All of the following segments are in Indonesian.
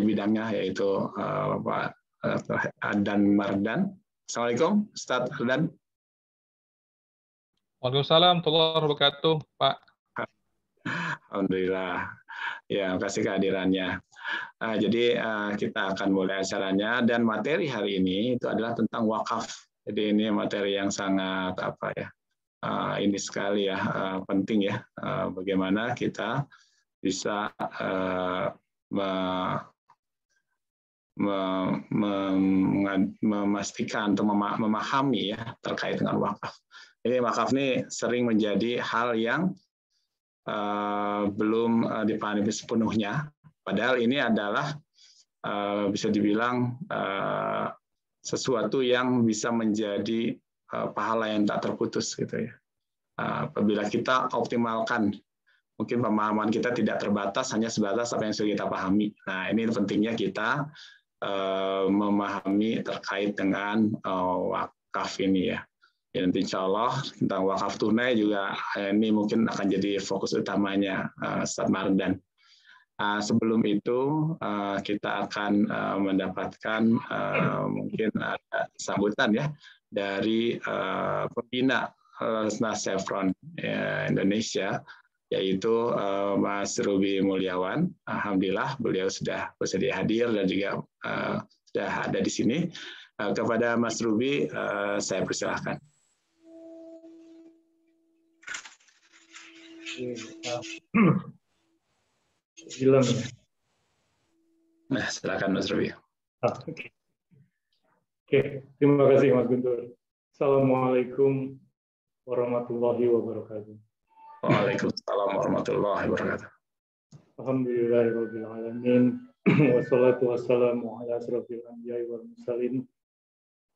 bidangnya, yaitu Pak Ardan Mardan. Assalamualaikum, Ustaz Ardan. Waalaikumsalam warahmatullahi wabarakatuh, Pak. Alhamdulillah. Ya, terima kasih kehadirannya. Jadi kita akan mulai acaranya, dan materi hari ini itu adalah tentang wakaf. Jadi ini materi yang sangat ini sekali ya, penting ya, bagaimana kita bisa memastikan atau memahami ya terkait dengan wakaf. Ini wakaf ini sering menjadi hal yang belum dipahami sepenuhnya. Padahal ini adalah bisa dibilang sesuatu yang bisa menjadi pahala yang tak terputus gitu ya. Apabila kita optimalkan, mungkin pemahaman kita tidak terbatas hanya sebatas apa yang sudah kita pahami. Nah, ini pentingnya kita memahami terkait dengan wakaf ini ya. Dan insya Allah tentang wakaf tunai juga ini mungkin akan jadi fokus utamanya Ustaz Mardan. Sebelum itu kita akan mendapatkan mungkin ada sambutan ya dari pembina Basnas Chevron Indonesia, yaitu Mas Ruby Mulyawan. Alhamdulillah beliau sudah bersedia hadir dan juga sudah ada di sini. Kepada Mas Ruby saya persilahkan. Bilang ya. Nah, silakan Mas Ruby. Oke, terima kasih Mas Guntur. Assalamualaikum warahmatullahi wabarakatuh. Waalaikumsalam warahmatullahi wabarakatuh. Alhamdulillahirabbil alamin. Wassalatu wassalamu ala asrofil anbiya'i wal mursalin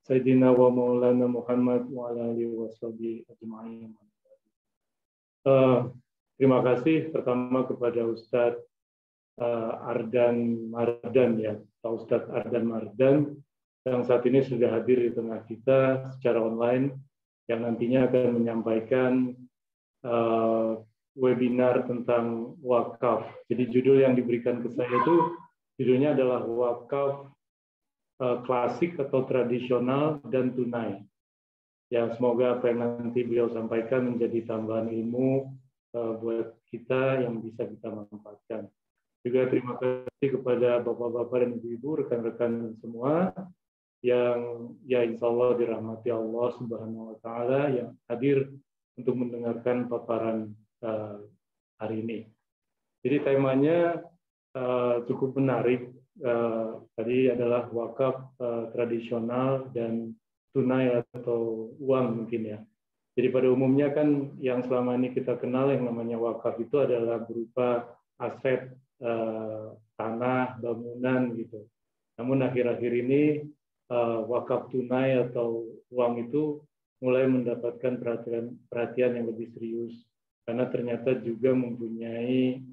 sayyidina wa maulana Muhammad wa ala alihi washabihi ajma'in. Terima kasih pertama kepada Ustadz Ardan Mardan ya, Pak Ustadz Ardan Mardan yang saat ini sudah hadir di tengah kita secara online, yang nantinya akan menyampaikan webinar tentang wakaf. Jadi judul yang diberikan ke saya itu judulnya adalah wakaf klasik atau tradisional dan tunai. Ya, semoga apa yang nanti beliau sampaikan menjadi tambahan ilmu buat kita yang bisa kita manfaatkan. Juga terima kasih kepada bapak-bapak dan ibu-ibu, rekan-rekan semua yang ya insya Allah dirahmati Allah Subhanahu Wa Taala yang hadir untuk mendengarkan paparan hari ini. Jadi temanya cukup menarik. Tadi adalah wakaf tradisional dan tunai atau uang mungkin ya. Jadi pada umumnya kan yang selama ini kita kenal yang namanya wakaf itu adalah berupa aset tanah, bangunan gitu. Namun akhir-akhir ini wakaf tunai atau uang itu mulai mendapatkan perhatian yang lebih serius karena ternyata juga mempunyai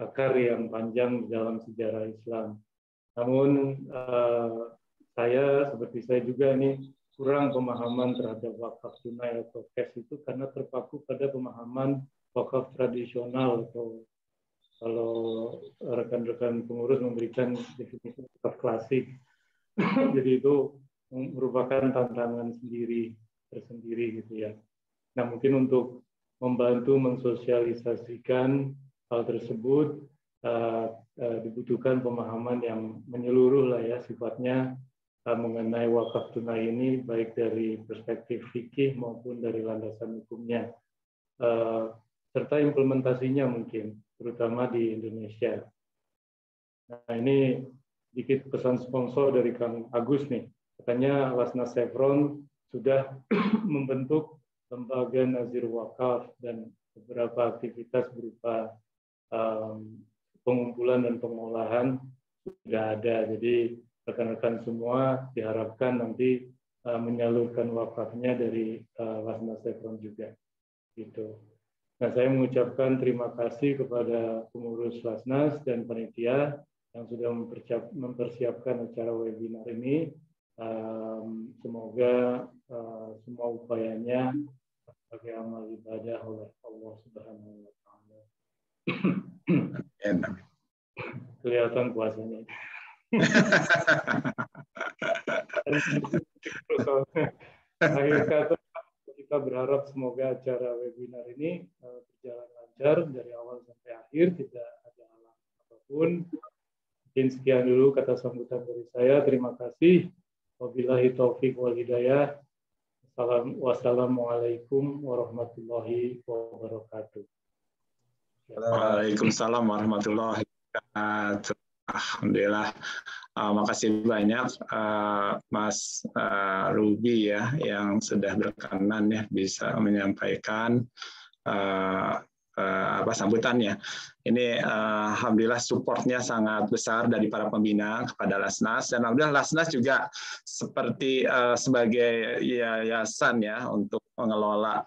akar yang panjang dalam sejarah Islam. Namun saya seperti saya juga ini kurang pemahaman terhadap wakaf tunai atau cash itu karena terpaku pada pemahaman wakaf tradisional atau kalau rekan-rekan pengurus memberikan definisi wakaf klasik. Jadi itu merupakan tantangan tersendiri gitu ya. Nah, mungkin untuk membantu mensosialisasikan hal tersebut dibutuhkan pemahaman yang menyeluruh lah ya sifatnya mengenai wakaf tunai ini baik dari perspektif fikih maupun dari landasan hukumnya serta implementasinya mungkin terutama di Indonesia. Nah, ini sedikit pesan sponsor dari Kang Agus nih. Katanya Basnas Chevron sudah membentuk lembaga nazir wakaf dan beberapa aktivitas berupa pengumpulan dan pengolahan sudah ada. Jadi rekan-rekan semua diharapkan nanti menyalurkan wakafnya dari Basnas Chevron juga. Gitu. Nah, saya mengucapkan terima kasih kepada pengurus Basnas dan panitia yang sudah mempersiapkan acara webinar ini. Semoga semua upayanya sebagai amal ibadah oleh Allah Subhanahu Wa Taala. kelihatan puasanya. Akhir kata, kita berharap semoga acara webinar ini berjalan lancar dari awal sampai akhir, tidak ada halangan apapun. Mungkin sekian dulu kata sambutan dari saya. Terima kasih. Wabillahi taufiq wal hidayah. Wassalamualaikum warahmatullahi wabarakatuh. Waalaikumsalam warahmatullahi wabarakatuh. Alhamdulillah. Makasih banyak Mas Ruby ya yang sudah berkenan ya bisa menyampaikan sambutannya. Ini alhamdulillah supportnya sangat besar dari para pembina kepada Lasnas, dan alhamdulillah Lasnas juga seperti sebagai yayasan ya untuk mengelola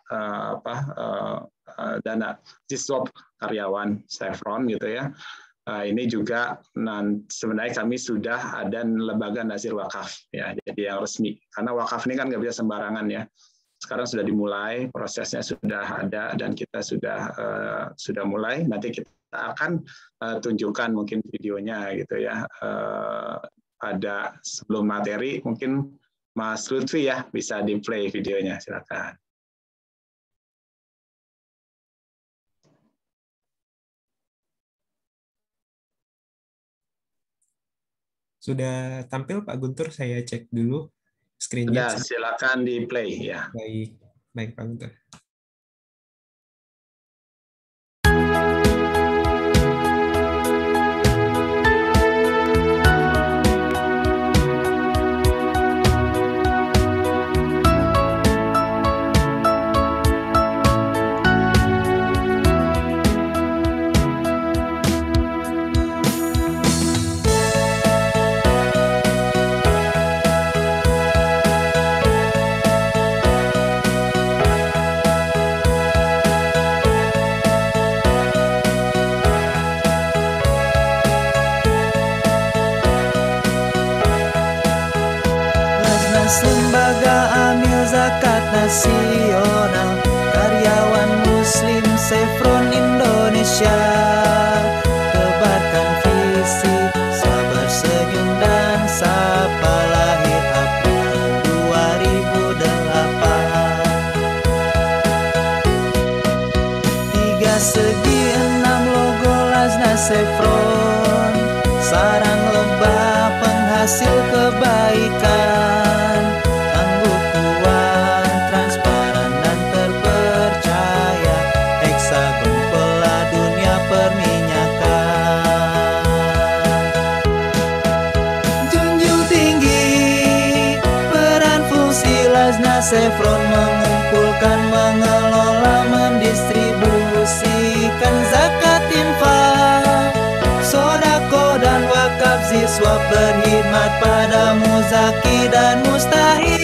dana siswa karyawan Chevron gitu ya. Ini juga sebenarnya kami sudah ada lembaga nazir wakaf ya, jadi yang resmi, karena wakaf ini kan nggak bisa sembarangan ya. Sekarang sudah dimulai, prosesnya sudah ada dan kita sudah mulai. Nanti kita akan tunjukkan mungkin videonya gitu ya. Ada sebelum materi mungkin Mas Lutfi ya bisa di play videonya, silakan. Sudah tampil Pak Guntur, saya cek dulu screen-nya. Sudah, silakan di play ya. Baik Pak Guntur. Nasional karyawan muslim Chevron Indonesia, tebarkan visi sabar senyum dan sapa, lahir April 2008. 3 segi 6 logo Lasnas Chevron, sarang lebah penghasil kebaikan, Chevron mengumpulkan, mengelola, mendistribusikan zakat, infak, sodako dan wakaf siswa, berkhidmat pada muzaki dan mustahil.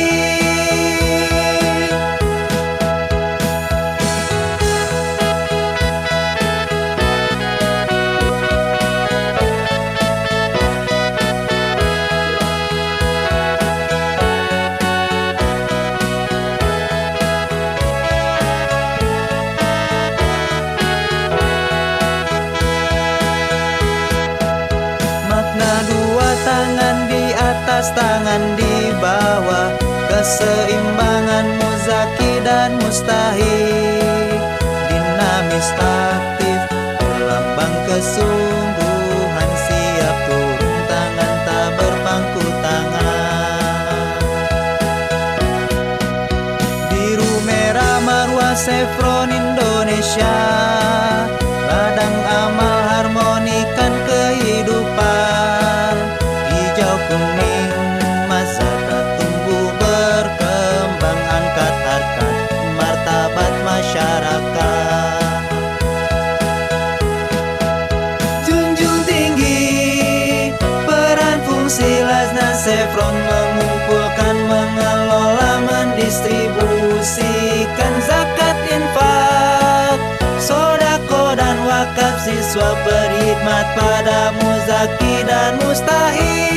Tangan di bawah, keseimbangan muzaki dan mustahil, dinamis aktif, berlambang kesungguhan, siap turun tangan tak berpangku tangan. Biru merah marwah Chevron Indonesia, ladang amal harmonikan kehidupan, hijau kuning masyarakat. Junjung tinggi peran fungsi Lasnas Chevron, mengumpulkan, mengelola, mendistribusikan zakat, infak, sodako dan wakaf siswa, berkhidmat pada muzaki dan mustahil.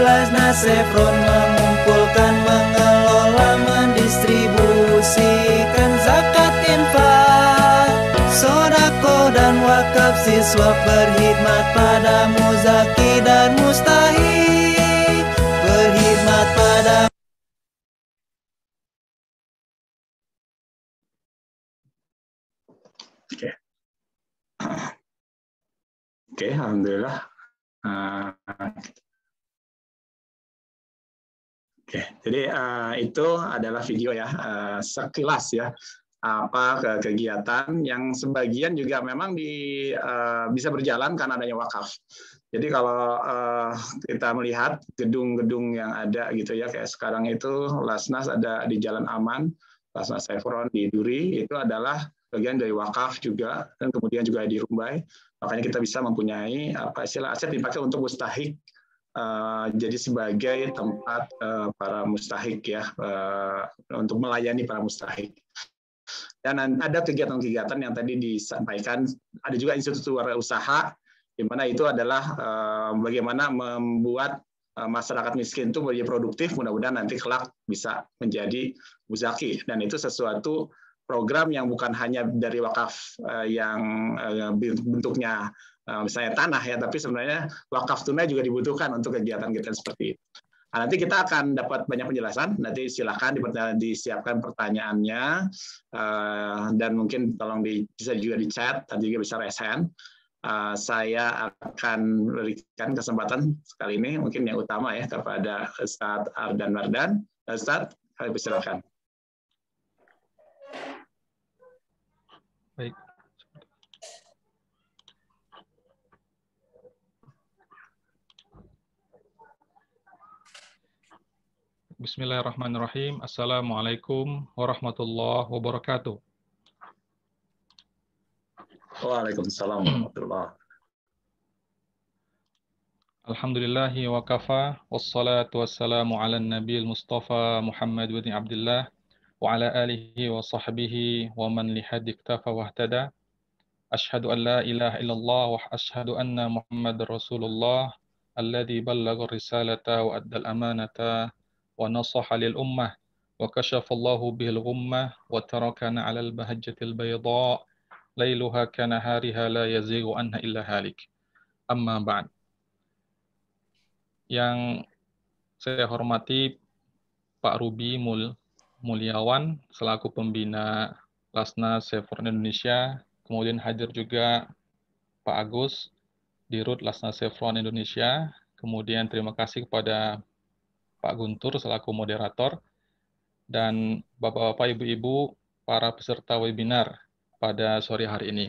Lasnas Chevron mengumpulkan, mengelola, mendistribusikan kontribusikan zakat infak, sodako dan wakaf siswa berkhidmat pada muzaki dan mustahik, berkhidmat pada. Oke, alhamdulillah. Oke, jadi itu adalah video ya, sekilas ya, apa kegiatan yang sebagian juga memang bisa berjalan karena adanya wakaf. Jadi kalau kita melihat gedung-gedung yang ada gitu ya, kayak sekarang itu Lasnas ada di Jalan Aman, Lasnas Chevron di Duri, itu adalah bagian dari wakaf juga, dan kemudian juga di Rumbai. Makanya kita bisa mempunyai apa istilah aset dipakai untuk mustahik, jadi sebagai tempat para mustahik ya, untuk melayani para mustahik. Dan ada kegiatan-kegiatan yang tadi disampaikan, ada juga institut wirausaha, di mana itu adalah bagaimana membuat masyarakat miskin itu menjadi produktif, mudah-mudahan nanti kelak bisa menjadi muzaki. Dan itu sesuatu program yang bukan hanya dari wakaf yang bentuknya misalnya tanah ya, tapi sebenarnya wakaf tunai juga dibutuhkan untuk kegiatan-kegiatan seperti itu. Nah, nanti kita akan dapat banyak penjelasan, nanti silakan disiapkan pertanyaannya, dan mungkin tolong bisa juga di chat, nanti juga bisa raise hand. Saya akan berikan kesempatan sekali ini, mungkin yang utama ya, kepada Ustadz Ardan Mardan. Ustadz, silakan. Baik. Bismillahirrahmanirrahim. Assalamualaikum warahmatullahi wabarakatuh. Waalaikumsalam warahmatullahi wabarakatuh. Alhamdulillahi wa kafa, wassalatu wassalamu ala nabiyil mustafa Muhammad bin Abdullah wa ala alihi wa sahbihi wa man lihadi iktafa wahtada. Ashhadu an la ilaha illallah wa ashhadu anna Muhammadar Rasulullah alladhi ballagha risalata wa addal amanata wa nasaha lil ummah wa kashafallahu bihil ghummah wa tarakana 'alal bahajjatil bayda lailuha kanahariha la yazighu anha illa halik. Amma ba'd. Yang saya hormati Pak Ruby Mulyawan selaku pembina Lasnas Chevron Indonesia, kemudian hadir juga Pak Agus Dirut Lasnas Chevron Indonesia, kemudian terima kasih kepada Pak Guntur selaku moderator, dan Bapak-Bapak, Ibu-Ibu, para peserta webinar pada sore hari ini.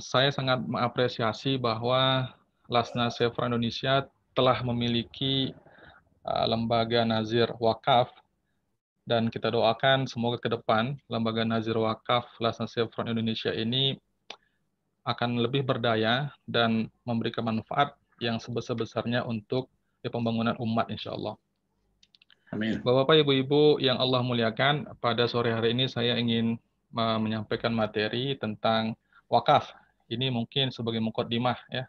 Saya sangat mengapresiasi bahwa Lasnas Chevron Indonesia telah memiliki lembaga nazir wakaf, dan kita doakan semoga ke depan lembaga nazir wakaf Lasnas Chevron Indonesia ini akan lebih berdaya dan memberikan manfaat yang sebesar-besarnya untuk pembangunan umat, insya Allah. Amin. Bapak-bapak, ibu-ibu yang Allah muliakan, pada sore hari ini saya ingin menyampaikan materi tentang wakaf. Ini mungkin sebagai muqaddimah ya,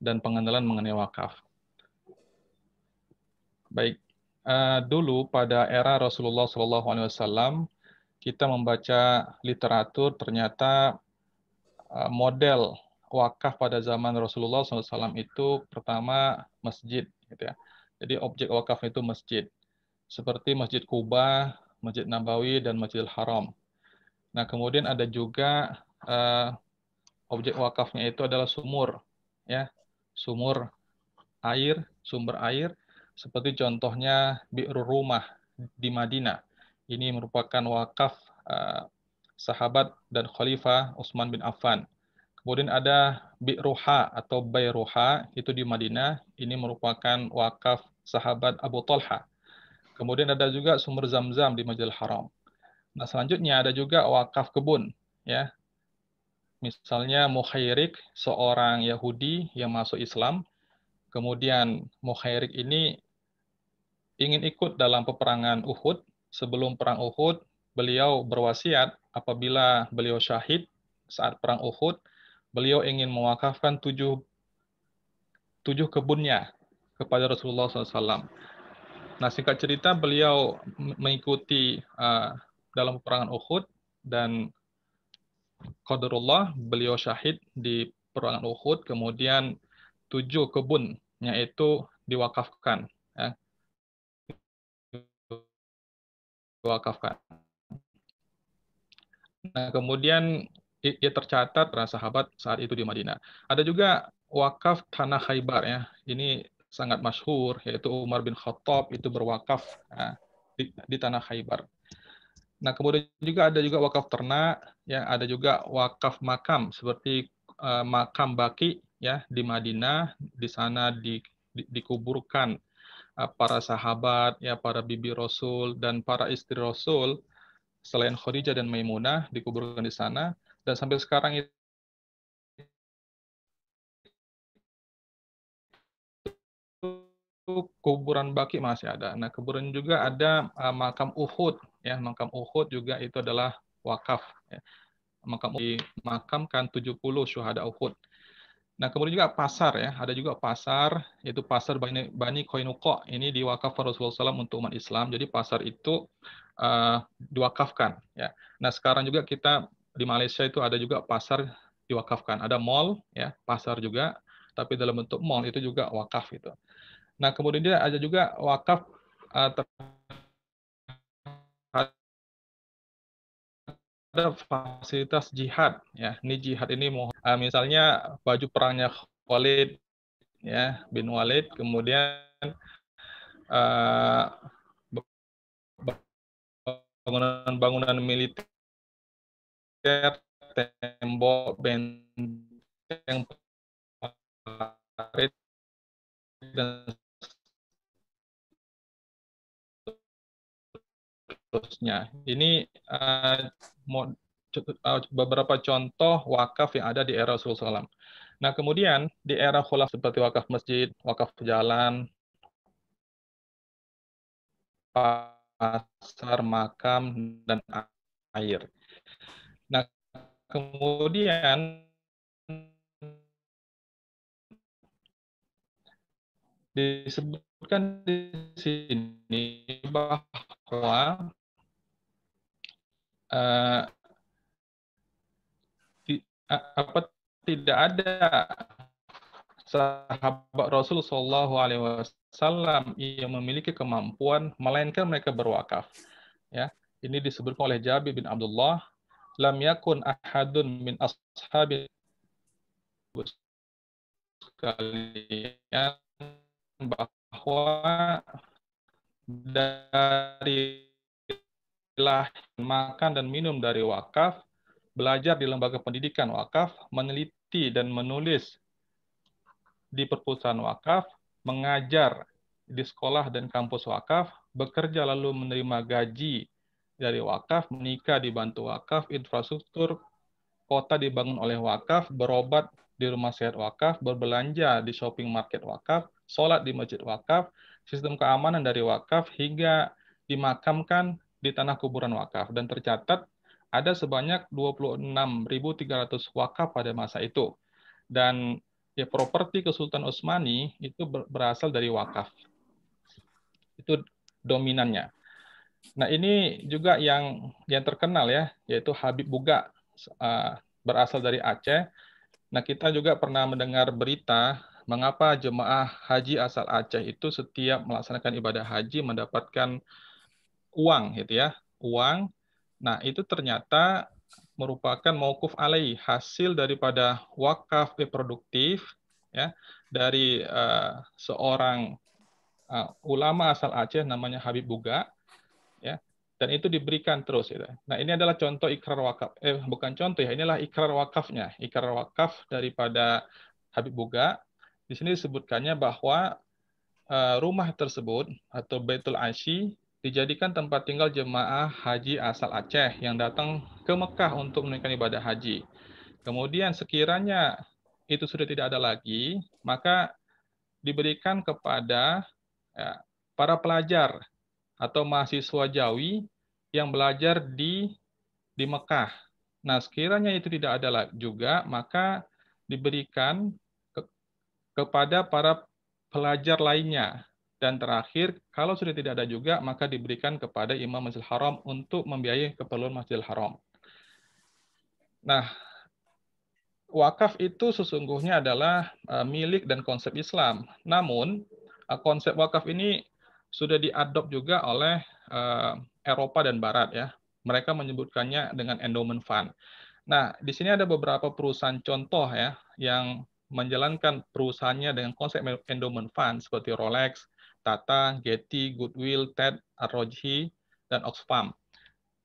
dan pengenalan mengenai wakaf. Baik, dulu pada era Rasulullah SAW, kita membaca literatur, ternyata model wakaf pada zaman Rasulullah SAW itu pertama masjid, gitu ya. Jadi objek wakaf itu masjid, seperti Masjid Kuba, Masjid Nabawi, dan Masjidil Haram. Nah, kemudian ada juga objek wakafnya itu adalah sumur, ya, sumur air, sumber air, seperti contohnya Bi'rur Rumah di Madinah. Ini merupakan wakaf sahabat dan khalifah Utsman bin Affan. Kemudian ada Bi'ruha atau Bayruha, itu di Madinah. Ini merupakan wakaf sahabat Abu Talha. Kemudian ada juga sumber Zam-Zam di Masjidil Haram. Nah, selanjutnya ada juga wakaf kebun, ya. Misalnya Mukhairik, seorang Yahudi yang masuk Islam. Kemudian Mukhairik ini ingin ikut dalam peperangan Uhud. Sebelum perang Uhud, beliau berwasiat apabila beliau syahid saat perang Uhud, beliau ingin mewakafkan tujuh kebunnya kepada Rasulullah SAW. Nah, singkat cerita beliau mengikuti dalam peperangan Uhud dan qadarullah beliau syahid di peperangan Uhud, kemudian 7 kebunnya itu diwakafkan, ya, diwakafkan. Nah, kemudian ia tercatat para sahabat saat itu di Madinah. Ada juga wakaf tanah Khaybar, ya. Ini sangat masyhur, yaitu Umar bin Khattab itu berwakaf di tanah Khaybar. Nah, kemudian juga ada juga wakaf ternak, ya, ada juga wakaf makam seperti makam Baqi, ya, di Madinah. Di sana dikuburkan para sahabat, ya, para bibi Rasul dan para istri Rasul selain Khadijah dan Maimunah dikuburkan di sana, dan sampai sekarang itu kuburan Baqi masih ada. Nah, kemudian juga ada makam Uhud, ya, makam Uhud juga itu adalah wakaf, ya. Makam dimakamkan 70 syuhada Uhud. Nah, kemudian juga pasar, ya, ada juga pasar, yaitu pasar Bani Qainuqa. Ini diwakafkan Rasulullah SAW untuk umat Islam. Jadi pasar itu diwakafkan, ya. Nah, sekarang juga kita di Malaysia itu ada juga pasar diwakafkan. Ada mall, ya, pasar juga, tapi dalam bentuk mall itu juga wakaf itu. Nah, kemudian dia ada juga wakaf ada fasilitas jihad, ya. Ini jihad ini misalnya baju perangnya Khalid, ya, bin Walid, kemudian bangunan-bangunan militer, tembok, benteng, parit, dan seterusnya. Ini beberapa contoh wakaf yang ada di era Rasulullah SAW. Nah, kemudian di era khulafah seperti wakaf masjid, wakaf jalan, pasar, makam, dan air. Nah, kemudian disebutkan di sini bahwa tidak ada sahabat Rasul Shallallahu Alaihi Wasallam yang memiliki kemampuan melainkan mereka berwakaf. Ya, ini disebutkan oleh Jabir bin Abdullah, lam yakun ahadun min ashabi sekalian bahwa dari makan dan minum dari wakaf, belajar di lembaga pendidikan wakaf, meneliti dan menulis di perpustakaan wakaf, mengajar di sekolah dan kampus wakaf, bekerja lalu menerima gaji dari wakaf, menikah dibantu wakaf, infrastruktur kota dibangun oleh wakaf, berobat di rumah sehat wakaf, berbelanja di shopping market wakaf, sholat di masjid wakaf, sistem keamanan dari wakaf, hingga dimakamkan di tanah kuburan wakaf. Dan tercatat ada sebanyak 26.300 wakaf pada masa itu. Dan ya, properti Kesultanan Utsmani itu berasal dari wakaf. Itu dominannya. Nah, ini juga yang terkenal, ya, yaitu Habib Buga, berasal dari Aceh. Nah, kita juga pernah mendengar berita mengapa jemaah haji asal Aceh itu setiap melaksanakan ibadah haji mendapatkan uang, gitu ya, uang. Nah, itu ternyata merupakan mauquf alaih, hasil daripada wakaf reproduktif, ya, dari seorang ulama asal Aceh namanya Habib Buga, ya, dan itu diberikan terus. Gitu. Nah, ini adalah contoh ikrar wakaf. Bukan contoh, ya, inilah ikrar wakafnya, ikrar wakaf daripada Habib Buga. Di sini disebutkannya bahwa rumah tersebut atau Baitul Asy dijadikan tempat tinggal jemaah haji asal Aceh yang datang ke Mekah untuk menunaikan ibadah haji. Kemudian sekiranya itu sudah tidak ada lagi, maka diberikan kepada para pelajar atau mahasiswa Jawi yang belajar di Mekah. Nah, sekiranya itu tidak ada juga, maka diberikan kepada para pelajar lainnya Dan terakhir, kalau sudah tidak ada juga, maka diberikan kepada Imam Masjidil Haram untuk membiayai keperluan Masjidil Haram. Nah, wakaf itu sesungguhnya adalah milik dan konsep Islam. Namun, konsep wakaf ini sudah diadop juga oleh Eropa dan Barat ya. Mereka menyebutkannya dengan endowment fund. Nah, di sini ada beberapa perusahaan contoh ya yang menjalankan perusahaannya dengan konsep endowment fund seperti Rolex, Tata, Getty, Goodwill, TED, Arrowhead, dan Oxfam.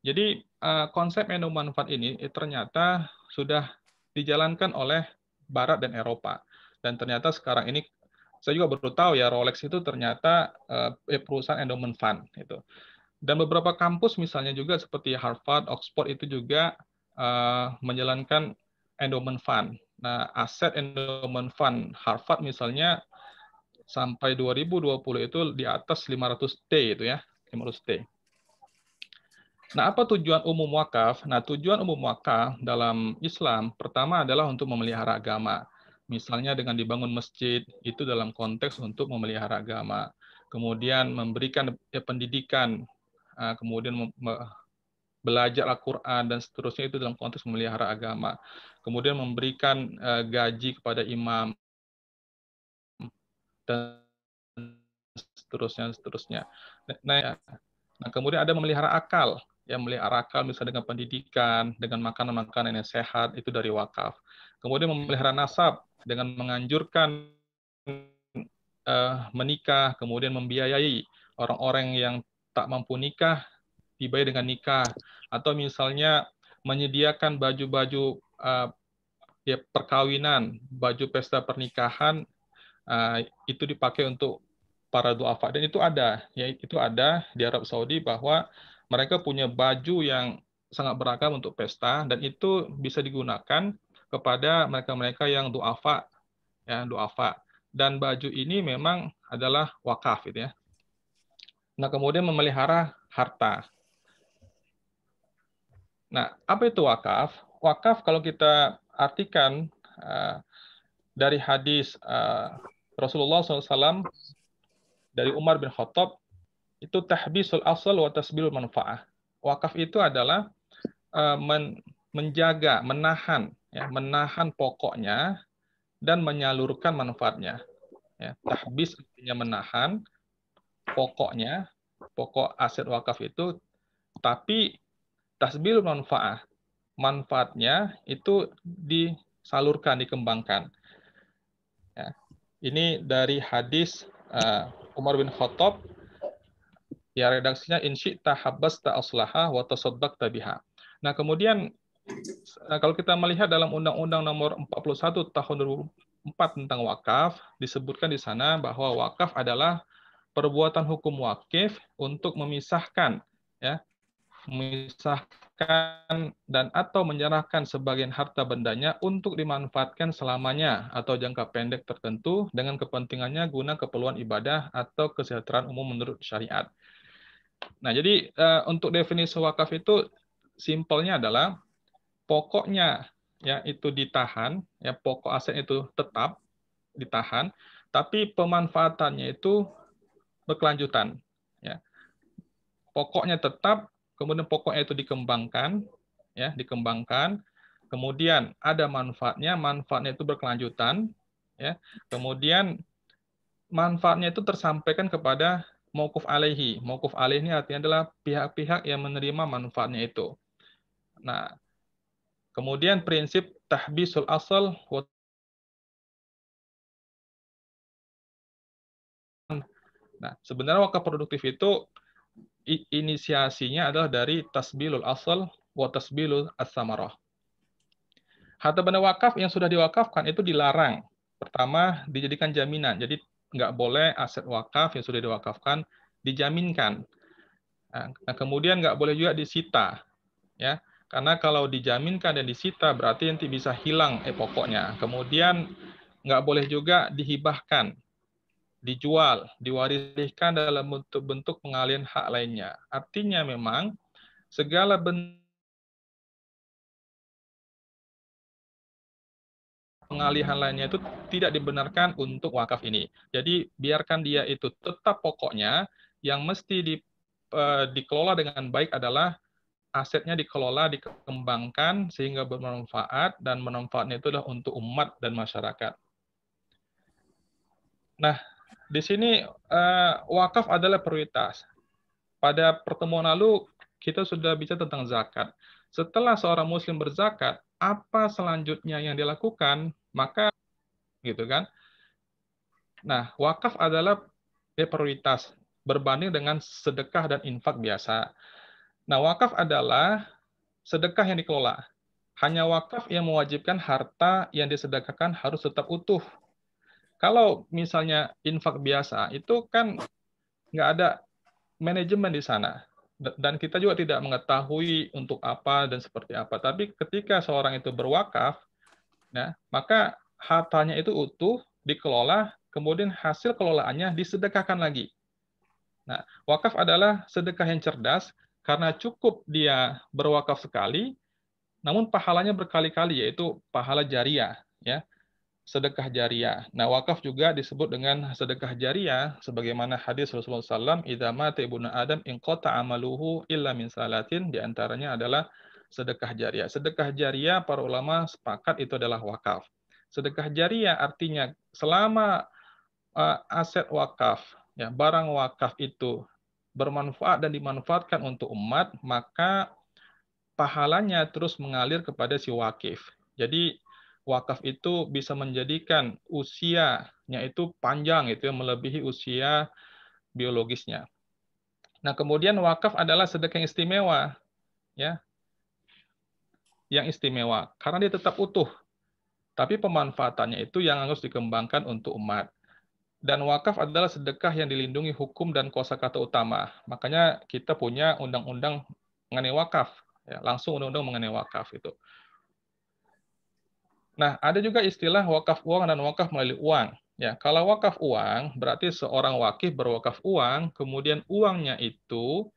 Jadi konsep endowment fund ini ternyata sudah dijalankan oleh Barat dan Eropa. Dan ternyata sekarang ini saya juga baru tahu ya Rolex itu ternyata perusahaan endowment fund itu. Dan beberapa kampus misalnya juga seperti Harvard, Oxford itu juga menjalankan endowment fund. Nah, aset endowment fund Harvard misalnya sampai 2020 itu di atas 500T itu ya, 500T. Nah, apa tujuan umum wakaf? Nah, tujuan umum wakaf dalam Islam pertama adalah untuk memelihara agama. Misalnya dengan dibangun masjid, itu dalam konteks untuk memelihara agama. Kemudian memberikan pendidikan, kemudian belajar Al-Quran, dan seterusnya itu dalam konteks memelihara agama. Kemudian memberikan gaji kepada imam, dan seterusnya. Nah, kemudian ada memelihara akal. Ya, memelihara akal misalnya dengan pendidikan, dengan makanan-makanan yang sehat, itu dari wakaf. Kemudian memelihara nasab dengan menganjurkan menikah, kemudian membiayai orang-orang yang tak mampu nikah, dibayar dengan nikah, atau misalnya menyediakan baju-baju ya perkawinan, baju pesta pernikahan itu dipakai untuk para duafa, dan itu ada, ya itu ada di Arab Saudi bahwa mereka punya baju yang sangat beragam untuk pesta, dan itu bisa digunakan kepada mereka-mereka yang duafa, ya duafa. Dan baju ini memang adalah wakaf, gitu ya. Nah, kemudian memelihara harta. Nah, apa itu wakaf? Wakaf kalau kita artikan dari hadis Rasulullah SAW dari Umar bin Khattab, itu tahbisul asal wa tasbilul manfaah. Wakaf itu adalah menjaga, menahan, ya, menahan pokoknya dan menyalurkan manfaatnya. Ya, tahbis artinya menahan pokoknya, pokok aset wakaf itu, tapi tasbilul manfaah, manfaatnya itu disalurkan, dikembangkan. Ya. Ini dari hadis Umar bin Khattab, ya redaksinya in syi'ta habbasta aslaha wa tasaddaqta biha. Nah, kemudian kalau kita melihat dalam Undang-Undang Nomor 41 Tahun 2004 tentang wakaf, disebutkan di sana bahwa wakaf adalah perbuatan hukum wakif untuk memisahkan, ya, memisahkan dan atau menyerahkan sebagian harta bendanya untuk dimanfaatkan selamanya atau jangka pendek tertentu dengan kepentingannya guna keperluan ibadah atau kesejahteraan umum menurut syariat. Nah, jadi untuk definisi wakaf itu simpelnya adalah pokoknya ya itu ditahan, ya pokok aset itu tetap ditahan, tapi pemanfaatannya itu berkelanjutan. Ya. Pokoknya tetap, kemudian pokoknya itu dikembangkan, ya dikembangkan, kemudian ada manfaatnya, manfaatnya itu berkelanjutan, ya. Kemudian manfaatnya itu tersampaikan kepada mauquf alaihi. Mauquf alaihi ini artinya adalah pihak-pihak yang menerima manfaatnya itu. Nah, kemudian prinsip tahbisul asal. Nah, sebenarnya wakaf produktif itu inisiasinya adalah dari tasbilul asal wa tasbilul as-samarah. Harta benda wakaf yang sudah diwakafkan itu dilarang. Pertama, dijadikan jaminan. Jadi nggak boleh aset wakaf yang sudah diwakafkan dijaminkan. Nah, kemudian nggak boleh juga disita, ya, karena kalau dijaminkan dan disita berarti nanti bisa hilang pokoknya. Kemudian nggak boleh juga dihibahkan, dijual, diwariskan dalam bentuk pengalihan hak lainnya. Artinya memang segala bentuk pengalihan lainnya itu tidak dibenarkan untuk wakaf ini. Jadi biarkan dia itu tetap pokoknya yang mesti dikelola dengan baik adalah asetnya dikelola, dikembangkan sehingga bermanfaat dan manfaatnya itu adalah untuk umat dan masyarakat. Nah, di sini wakaf adalah prioritas. Pada pertemuan lalu kita sudah bicara tentang zakat. Setelah seorang muslim berzakat, apa selanjutnya yang dilakukan? Maka gitu kan. Nah, wakaf adalah prioritas berbanding dengan sedekah dan infak biasa. Nah, wakaf adalah sedekah yang dikelola. Hanya wakaf yang mewajibkan harta yang disedekahkan harus tetap utuh. Kalau misalnya infak biasa, itu kan nggak ada manajemen di sana. Dan kita juga tidak mengetahui untuk apa dan seperti apa. Tapi ketika seorang itu berwakaf, nah, maka hartanya itu utuh, dikelola, kemudian hasil kelolaannya disedekahkan lagi. Nah, wakaf adalah sedekah yang cerdas, karena cukup dia berwakaf sekali, namun pahalanya berkali-kali, yaitu pahala jariah, ya, sedekah jariah. Nah, wakaf juga disebut dengan sedekah jariah, sebagaimana hadis Rasulullah SAW, "Idza mata ibnu Adam inqata amaluhu illa min salatin", diantaranya adalah sedekah jariah. Sedekah jariah para ulama sepakat itu adalah wakaf. Sedekah jariah artinya selama aset wakaf, ya, barang wakaf itu bermanfaat dan dimanfaatkan untuk umat, maka pahalanya terus mengalir kepada si wakif. Jadi wakaf itu bisa menjadikan usianya itu panjang, itu melebihi usia biologisnya. Nah, kemudian wakaf adalah sedekah yang istimewa, ya, yang istimewa karena dia tetap utuh, tapi pemanfaatannya itu yang harus dikembangkan untuk umat. Dan wakaf adalah sedekah yang dilindungi hukum dan kosakata utama. Makanya kita punya undang-undang mengenai wakaf, ya, langsung undang-undang mengenai wakaf itu. Nah, ada juga istilah wakaf uang dan wakaf melalui uang. Ya, kalau wakaf uang berarti seorang wakif berwakaf uang, kemudian uangnya itu,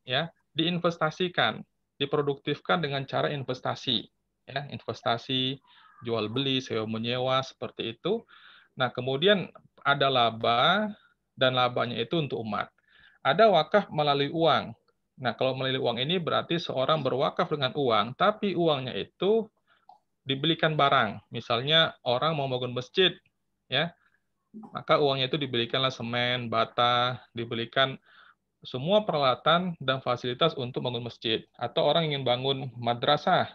ya, diinvestasikan, diproduktifkan dengan cara investasi, ya, investasi, jual beli, sewa menyewa, seperti itu. Nah, kemudian ada laba, dan labanya itu untuk umat. Ada wakaf melalui uang. Nah, kalau melalui uang ini berarti seorang berwakaf dengan uang, tapi uangnya itu dibelikan barang. Misalnya orang mau bangun masjid, ya, maka uangnya itu dibelikanlah semen, bata, dibelikan semua peralatan dan fasilitas untuk bangun masjid. Atau orang ingin bangun madrasah,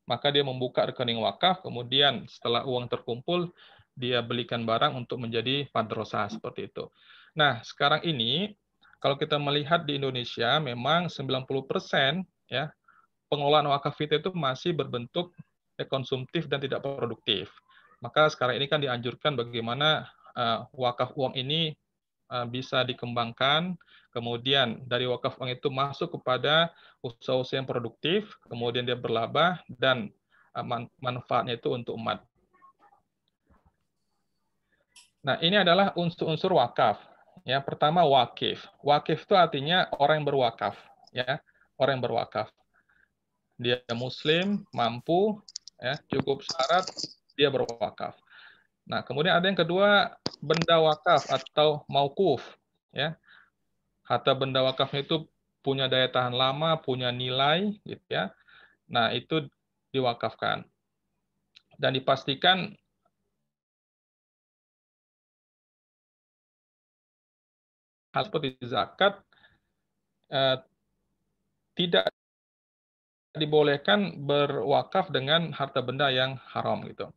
maka dia membuka rekening wakaf, kemudian setelah uang terkumpul, dia belikan barang untuk menjadi madrasah, seperti itu. Nah, sekarang ini, kalau kita melihat di Indonesia, memang 90% ya, pengelolaan wakaf itu masih berbentuk konsumtif dan tidak produktif. Maka sekarang ini kan dianjurkan bagaimana wakaf uang ini bisa dikembangkan, kemudian dari wakaf uang itu masuk kepada usaha-usaha yang produktif, kemudian dia berlaba, dan manfaatnya itu untuk umat. Nah, ini adalah unsur-unsur wakaf. Ya, pertama wakif. Wakif itu artinya orang yang berwakaf, ya, orang yang berwakaf. Dia muslim, mampu, ya, cukup syarat, dia berwakaf. Nah, kemudian ada yang kedua, benda wakaf atau mauquf, ya. Harta benda wakafnya itu punya daya tahan lama, punya nilai, gitu ya. Nah, itu diwakafkan. Dan dipastikan hal seperti zakat tidak dibolehkan berwakaf dengan harta benda yang haram gitu.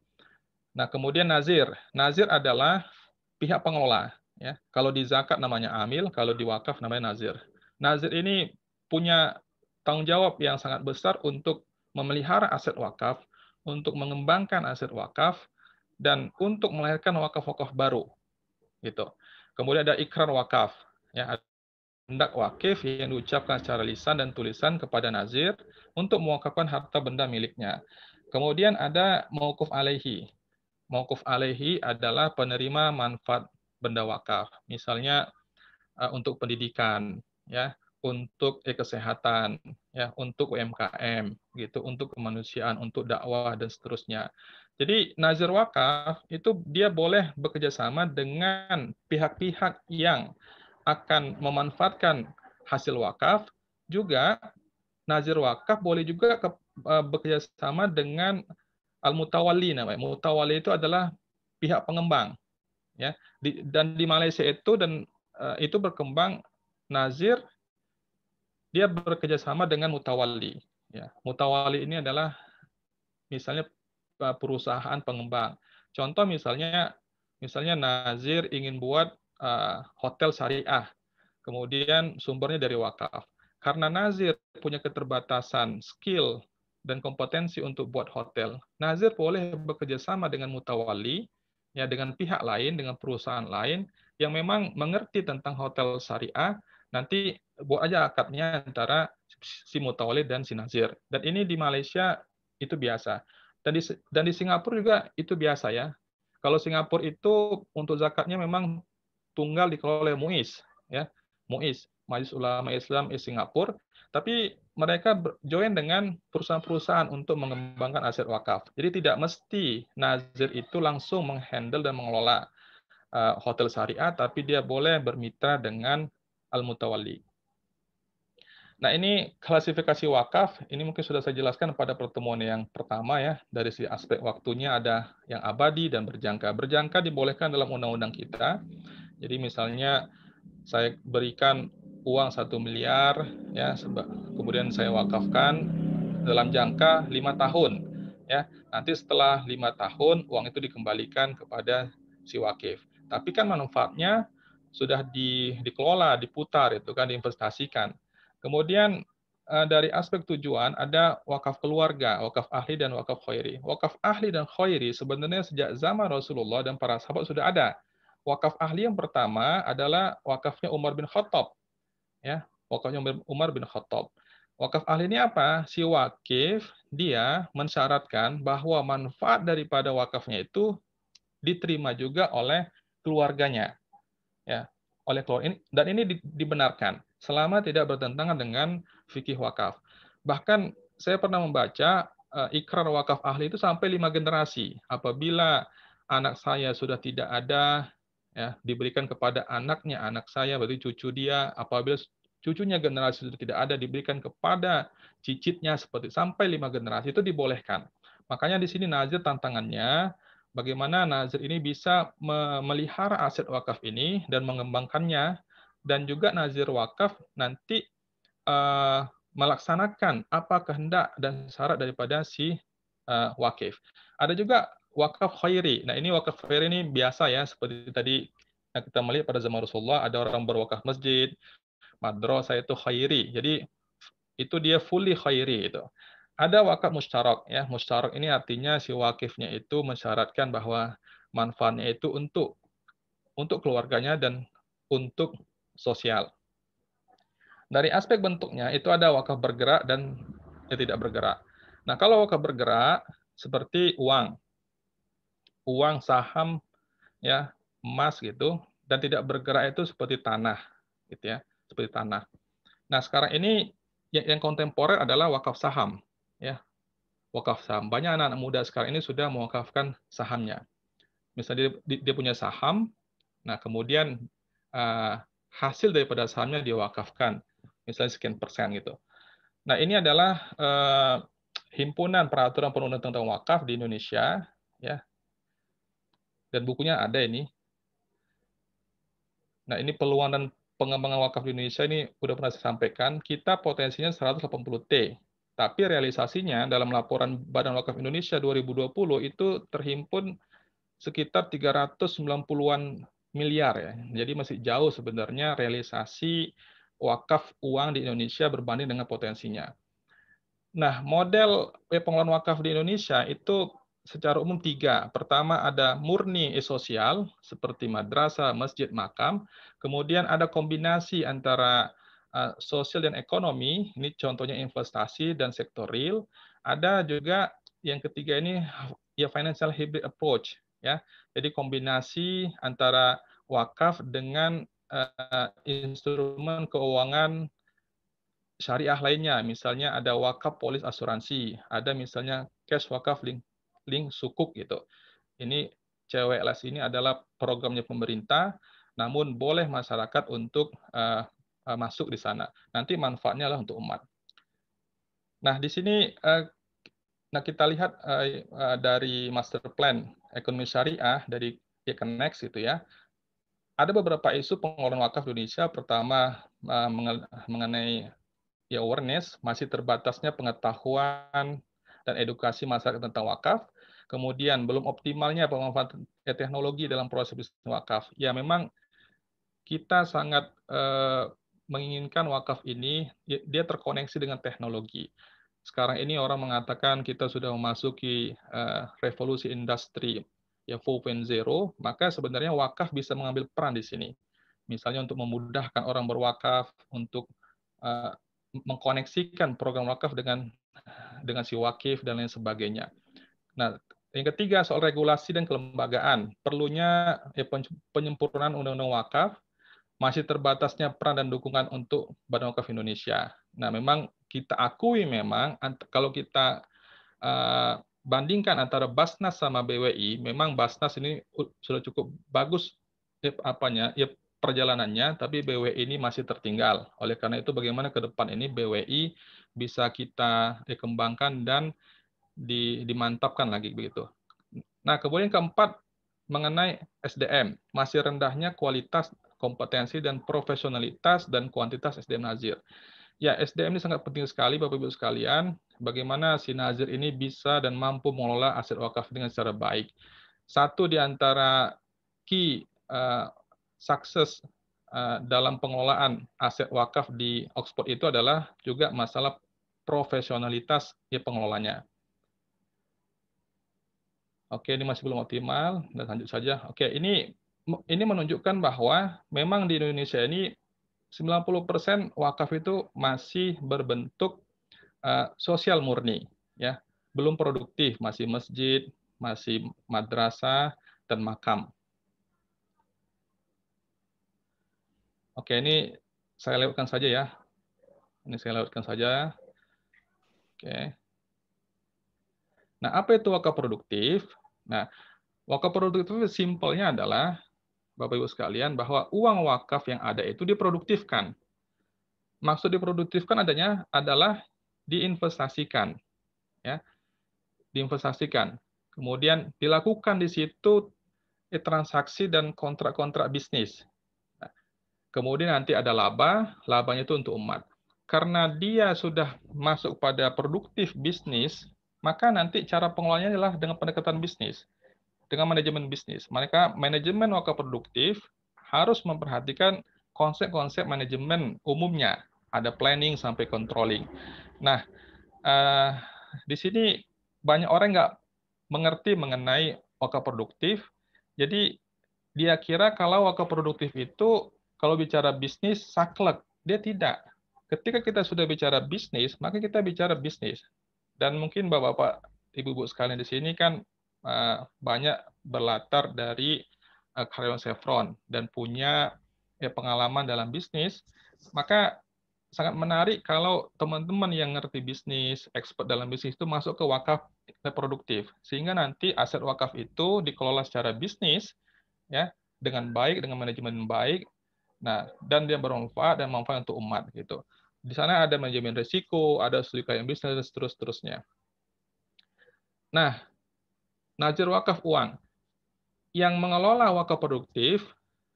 Nah, kemudian nazir. Nazir adalah pihak pengelola, ya. Kalau di zakat namanya amil, kalau di wakaf namanya nazir. Nazir ini punya tanggung jawab yang sangat besar untuk memelihara aset wakaf, untuk mengembangkan aset wakaf, dan untuk melahirkan wakaf-wakaf baru gitu. Kemudian ada ikrar wakaf, ya, hendak wakif yang diucapkan secara lisan dan tulisan kepada nazir untuk mewakafkan harta benda miliknya. Kemudian ada mauquf alaihi. Mauquf alaihi adalah penerima manfaat benda wakaf. Misalnya untuk pendidikan, ya, untuk kesehatan, ya, untuk UMKM, gitu, untuk kemanusiaan, untuk dakwah dan seterusnya. Jadi nazir wakaf itu dia boleh bekerja sama dengan pihak-pihak yang akan memanfaatkan hasil wakaf. Juga nazir wakaf boleh juga bekerja sama dengan al-mutawalli namanya. Mutawalli itu adalah pihak pengembang, ya. Dan di Malaysia itu itu berkembang nazir dia bekerja sama dengan mutawalli, ya. Mutawalli ini adalah misalnya perusahaan pengembang. Contoh misalnya nazir ingin buat hotel syariah, kemudian sumbernya dari wakaf. Karena nazir punya keterbatasan skill dan kompetensi untuk buat hotel, nazir boleh bekerja sama dengan mutawalli, ya, dengan pihak lain, dengan perusahaan lain yang memang mengerti tentang hotel syariah. Nanti buat aja akadnya antara si mutawalli dan si nazir. Dan ini di Malaysia itu biasa. Dan di Singapura juga itu biasa, ya. Kalau Singapura itu untuk zakatnya memang tunggal dikelola oleh MUIS, ya. MUIS, Majelis Ulama Islam Singapura, tapi mereka join dengan perusahaan-perusahaan untuk mengembangkan aset wakaf. Jadi tidak mesti nazir itu langsung menghandle dan mengelola hotel syariah, tapi dia boleh bermitra dengan al-mutawalli. Nah, ini klasifikasi wakaf, ini mungkin sudah saya jelaskan pada pertemuan yang pertama, ya. Dari segi aspek waktunya ada yang abadi dan berjangka. Berjangka dibolehkan dalam undang-undang kita. Jadi misalnya saya berikan uang 1 miliar, ya, kemudian saya wakafkan dalam jangka 5 tahun. Ya. Nanti setelah 5 tahun, uang itu dikembalikan kepada si wakif. Tapi kan manfaatnya sudah dikelola, diputar, itu kan diinvestasikan. Kemudian dari aspek tujuan ada wakaf keluarga, wakaf ahli dan wakaf khairi. Wakaf ahli dan khairi sebenarnya sejak zaman Rasulullah dan para sahabat sudah ada. Wakaf ahli yang pertama adalah wakafnya Umar bin Khattab, ya, wakafnya Umar bin Khattab. Wakaf ahli ini apa? Si wakif dia mensyaratkan bahwa manfaat daripada wakafnya itu diterima juga oleh keluarganya, ya, oleh keluarga ini, dan ini dibenarkan selama tidak bertentangan dengan fikih wakaf. Bahkan saya pernah membaca ikrar wakaf ahli itu sampai 5 generasi. Apabila anak saya sudah tidak ada, ya, diberikan kepada anaknya, anak saya berarti cucu dia. Apabila cucunya generasi sudah tidak ada, diberikan kepada cicitnya, seperti sampai 5 generasi itu dibolehkan. Makanya di sini nazir tantangannya bagaimana nazir ini bisa memelihara aset wakaf ini dan mengembangkannya, dan juga nazir wakaf nanti melaksanakan apa kehendak dan syarat daripada si wakif. Ada juga wakaf khairi. Nah, ini wakaf khairi ini biasa, ya, seperti tadi yang kita melihat pada zaman Rasulullah, ada orang berwakaf masjid, madrasah itu khairi. Jadi itu dia fully khairi itu. Ada wakaf musyarak, ya. Musyarak ini artinya si wakifnya itu mensyaratkan bahwa manfaatnya itu untuk keluarganya dan untuk sosial. Dari aspek bentuknya itu ada wakaf bergerak dan tidak bergerak. Nah, kalau wakaf bergerak seperti uang, saham, ya, emas gitu, dan tidak bergerak itu seperti tanah, gitu, ya, seperti tanah. Nah, sekarang ini yang kontemporer adalah wakaf saham, ya, wakaf saham. Banyak anak-anak muda sekarang ini sudah mewakafkan sahamnya. Misalnya dia punya saham, nah kemudian hasil daripada sahamnya diwakafkan, misalnya sekian persen gitu. Nah, ini adalah himpunan peraturan perundang-undangan tentang wakaf di Indonesia, ya. Dan bukunya ada ini. Nah, ini peluang dan pengembangan wakaf di Indonesia ini udah pernah saya sampaikan. Kita potensinya 180T. Tapi realisasinya dalam laporan Badan Wakaf Indonesia 2020 itu terhimpun sekitar 390-an miliar, ya. Jadi masih jauh sebenarnya realisasi wakaf uang di Indonesia berbanding dengan potensinya. Nah, model pengelolaan wakaf di Indonesia itu secara umum 3. Pertama ada murni sosial seperti madrasah, masjid, makam. Kemudian ada kombinasi antara sosial dan ekonomi. Ini contohnya investasi dan sektor real. Ada juga yang ketiga ini ya financial hybrid approach, ya. Jadi kombinasi antara wakaf dengan instrumen keuangan syariah lainnya, misalnya ada wakaf polis asuransi, ada misalnya cash wakaf link sukuk gitu. Ini CWLS ini adalah programnya pemerintah, namun boleh masyarakat untuk masuk di sana. Nanti manfaatnya lah untuk umat. Nah, di sini kita lihat dari Master Plan Ekonomi Syariah dari Kemenex itu ya. Ada beberapa isu pengelolaan wakaf di Indonesia. Pertama mengenai awareness, masih terbatasnya pengetahuan dan edukasi masyarakat tentang wakaf. Kemudian belum optimalnya pemanfaatan teknologi dalam proses bisnis wakaf. Ya memang kita sangat menginginkan wakaf ini dia terkoneksi dengan teknologi. Sekarang ini orang mengatakan kita sudah memasuki revolusi industri ya 4.0, maka sebenarnya wakaf bisa mengambil peran di sini. Misalnya untuk memudahkan orang berwakaf, untuk mengkoneksikan program wakaf dengan si wakif dan lain sebagainya. Nah, yang ketiga soal regulasi dan kelembagaan. Perlunya penyempurnaan Undang-Undang Wakaf, masih terbatasnya peran dan dukungan untuk Badan Wakaf Indonesia. Nah, memang kita akui memang kalau kita bandingkan antara Basnas sama BWI, memang Basnas ini sudah cukup bagus perjalanannya, tapi BWI ini masih tertinggal. Oleh karena itu, bagaimana ke depan ini BWI bisa kita dikembangkan dan dimantapkan lagi begitu. Nah, kemudian keempat mengenai SDM, masih rendahnya kualitas, kompetensi dan profesionalitas dan kuantitas SDM Nazir. Ya, SDM ini sangat penting sekali Bapak Ibu sekalian, bagaimana si Nazir ini bisa dan mampu mengelola aset wakaf dengan secara baik. Satu di antara key sukses dalam pengelolaan aset wakaf di Oxford itu adalah juga masalah profesionalitas pengelolanya. Oke, ini masih belum optimal, dan lanjut saja. Oke, ini menunjukkan bahwa memang di Indonesia ini 90% wakaf itu masih berbentuk sosial murni, ya, belum produktif, masih masjid, masih madrasah dan makam. Oke, ini saya lewatkan saja ya. Ini saya lewatkan saja. Oke. Nah, apa itu wakaf produktif? Nah, wakaf produktif itu simpelnya adalah, Bapak Ibu sekalian, bahwa uang wakaf yang ada itu diproduktifkan. Maksud diproduktifkan adalah diinvestasikan. Ya. Diinvestasikan. Kemudian dilakukan di situ transaksi dan kontrak-kontrak bisnis. Nah, kemudian nanti ada labanya itu untuk umat. Karena dia sudah masuk pada produktif bisnis, maka nanti cara pengelolaannya adalah dengan pendekatan bisnis, dengan manajemen bisnis. Maka manajemen wakaf produktif harus memperhatikan konsep-konsep manajemen umumnya, ada planning sampai controlling. Nah, di sini banyak orang nggak mengerti mengenai wakaf produktif, jadi dia kira kalau wakaf produktif itu kalau bicara bisnis saklek, dia tidak. Ketika kita sudah bicara bisnis, maka kita bicara bisnis. Dan mungkin Bapak-bapak, Ibu-ibu sekalian di sini kan banyak berlatar dari karyawan Chevron dan punya pengalaman dalam bisnis, maka sangat menarik kalau teman-teman yang ngerti bisnis, expert dalam bisnis itu masuk ke wakaf produktif, sehingga nanti aset wakaf itu dikelola secara bisnis, ya, dengan baik, dengan manajemen baik, nah, dan dia bermanfaat dan manfaat untuk umat gitu. Di sana ada manajemen risiko, ada studi kajian bisnis, dan seterusnya. Nah, nazir wakaf uang. Yang mengelola wakaf produktif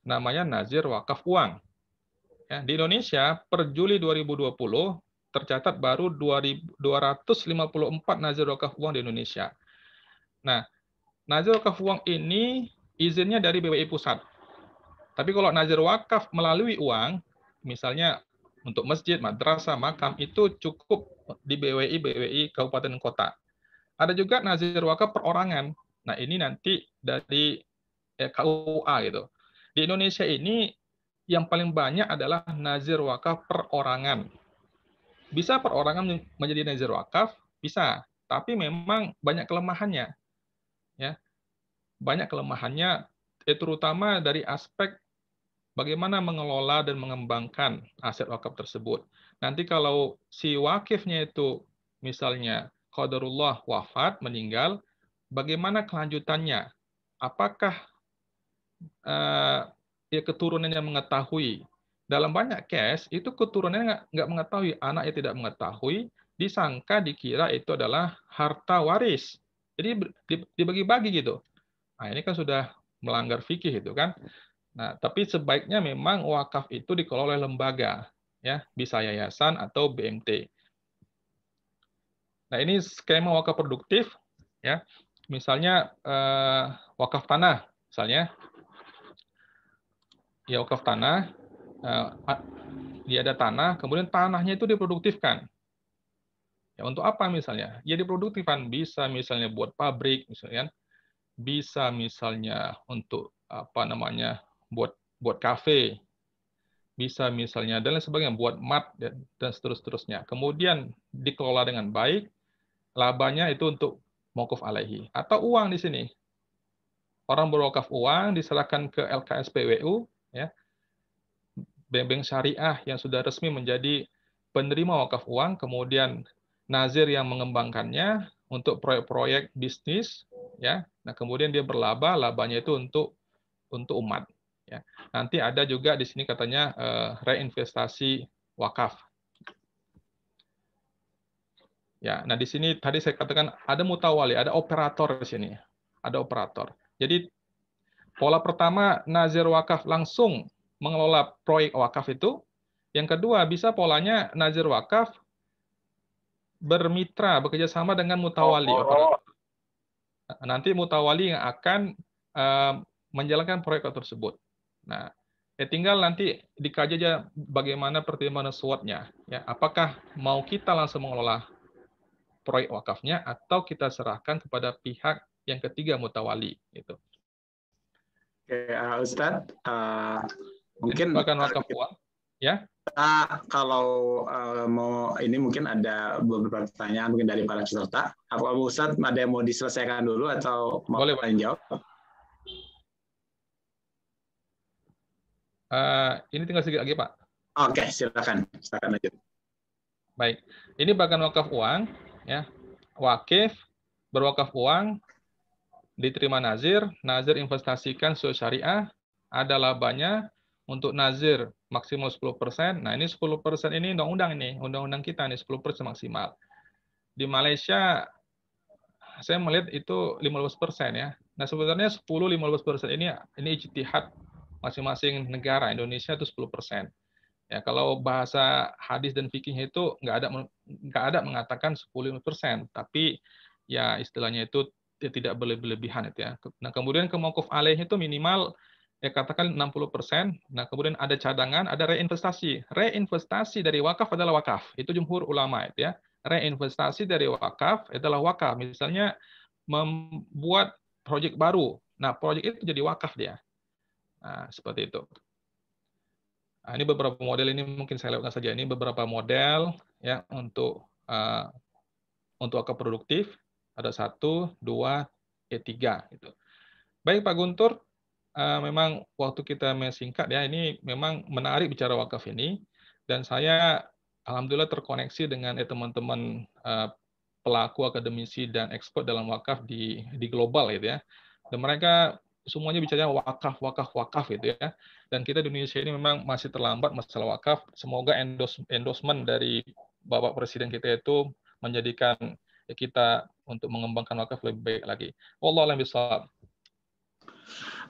namanya nazir wakaf uang. Ya, di Indonesia, per Juli 2020, tercatat baru 254 nazir wakaf uang di Indonesia. Nah, nazir wakaf uang ini izinnya dari BWI Pusat. Tapi kalau nazir wakaf melalui uang, misalnya untuk masjid, madrasah, makam, itu cukup di BWI kabupaten dan kota. Ada juga nazir wakaf perorangan. Nah, ini nanti dari KUA gitu. Di Indonesia ini yang paling banyak adalah nazir wakaf perorangan. Bisa perorangan menjadi nazir wakaf? Bisa. Tapi memang banyak kelemahannya. Ya. Banyak kelemahannya, terutama dari aspek bagaimana mengelola dan mengembangkan aset wakaf tersebut. Nanti kalau si wakifnya itu misalnya qadarullah wafat, meninggal, bagaimana kelanjutannya? Apakah ya keturunannya mengetahui? Dalam banyak case, itu keturunannya nggak mengetahui, anaknya tidak mengetahui, disangka, dikira itu adalah harta waris. Jadi dibagi-bagi gitu. Nah, ini kan sudah melanggar fikih itu kan. Nah, tapi sebaiknya memang wakaf itu dikelola oleh lembaga, ya, bisa yayasan atau BMT. Nah, ini skema wakaf produktif, ya. Misalnya wakaf tanah, misalnya, ya wakaf tanah, dia ada tanah, kemudian tanahnya itu diproduktifkan. Ya, untuk apa misalnya? Ya diproduktifkan, bisa misalnya buat pabrik, misalnya, bisa misalnya untuk apa namanya, buat kafe, bisa misalnya dan lain sebagainya, buat mat dan seterusnya. Kemudian dikelola dengan baik, labanya itu untuk mauquf alaihi atau uang di sini. Orang berwakaf uang diserahkan ke LKSPWU, ya, bank syariah yang sudah resmi menjadi penerima wakaf uang, kemudian nazir yang mengembangkannya untuk proyek-proyek bisnis, ya. Nah, kemudian dia berlaba, labanya itu untuk umat, ya. Nanti ada juga di sini katanya reinvestasi wakaf. Ya, nah di sini tadi saya katakan ada mutawali, ada operator di sini. Ada operator. Jadi pola pertama nazir wakaf langsung mengelola proyek wakaf itu. Yang kedua, bisa polanya nazir wakaf bermitra, bekerja sama dengan mutawali. Nanti mutawali yang akan menjalankan proyek tersebut. Nah, ya tinggal nanti dikaji aja bagaimana pertimbangan SWOT-nya. Ya, apakah mau kita langsung mengelola proyek wakafnya atau kita serahkan kepada pihak yang ketiga mutawali. Gitu. Oke, Ustadz, mungkin bahkan wakaf uang, ya. Kalau mau ini mungkin ada beberapa pertanyaan mungkin dari para peserta. Apa Ustadz ada yang mau diselesaikan dulu atau mau jawab? Ini tinggal sedikit lagi, Pak. Oke, silakan lanjut. Baik, ini bahkan wakaf uang, ya. Wakif berwakaf uang diterima nazir, nazir investasikan sesuai syariah, ada labanya. Untuk nazir maksimal 10%. Nah, ini 10% ini undang-undang kita nih 10% maksimal. Di Malaysia saya melihat itu 15% ya. Nah, sebenarnya 10-15% ini ijtihad masing-masing negara. Indonesia itu 10%. Ya, kalau bahasa hadis dan fikih itu nggak ada mengatakan 10-15%, tapi ya istilahnya itu tidak berlebihan itu ya. Nah, kemudian ke mauquf alaih itu minimal ya katakan 60%. Nah, kemudian ada cadangan, ada reinvestasi. Reinvestasi dari wakaf adalah wakaf. Itu jumhur ulama itu ya. Reinvestasi dari wakaf adalah wakaf. Misalnya membuat proyek baru. Nah, proyek itu jadi wakaf dia. Nah, seperti itu. Nah, ini beberapa model, ini mungkin saya lewatkan saja. Ini beberapa model ya untuk wakaf produktif. Ada 1, 2, 3 gitu. Baik Pak Guntur, memang waktu kita singkat ya, ini memang menarik bicara wakaf ini, dan saya alhamdulillah terkoneksi dengan teman-teman pelaku akademisi dan expert dalam wakaf di global gitu ya. Dan mereka semuanya bicaranya wakaf gitu ya. Dan kita di Indonesia ini memang masih terlambat masalah wakaf. Semoga endorsement dari Bapak Presiden kita itu menjadikan kita untuk mengembangkan wakaf lebih baik lagi. Wallahu a'lam bishawab.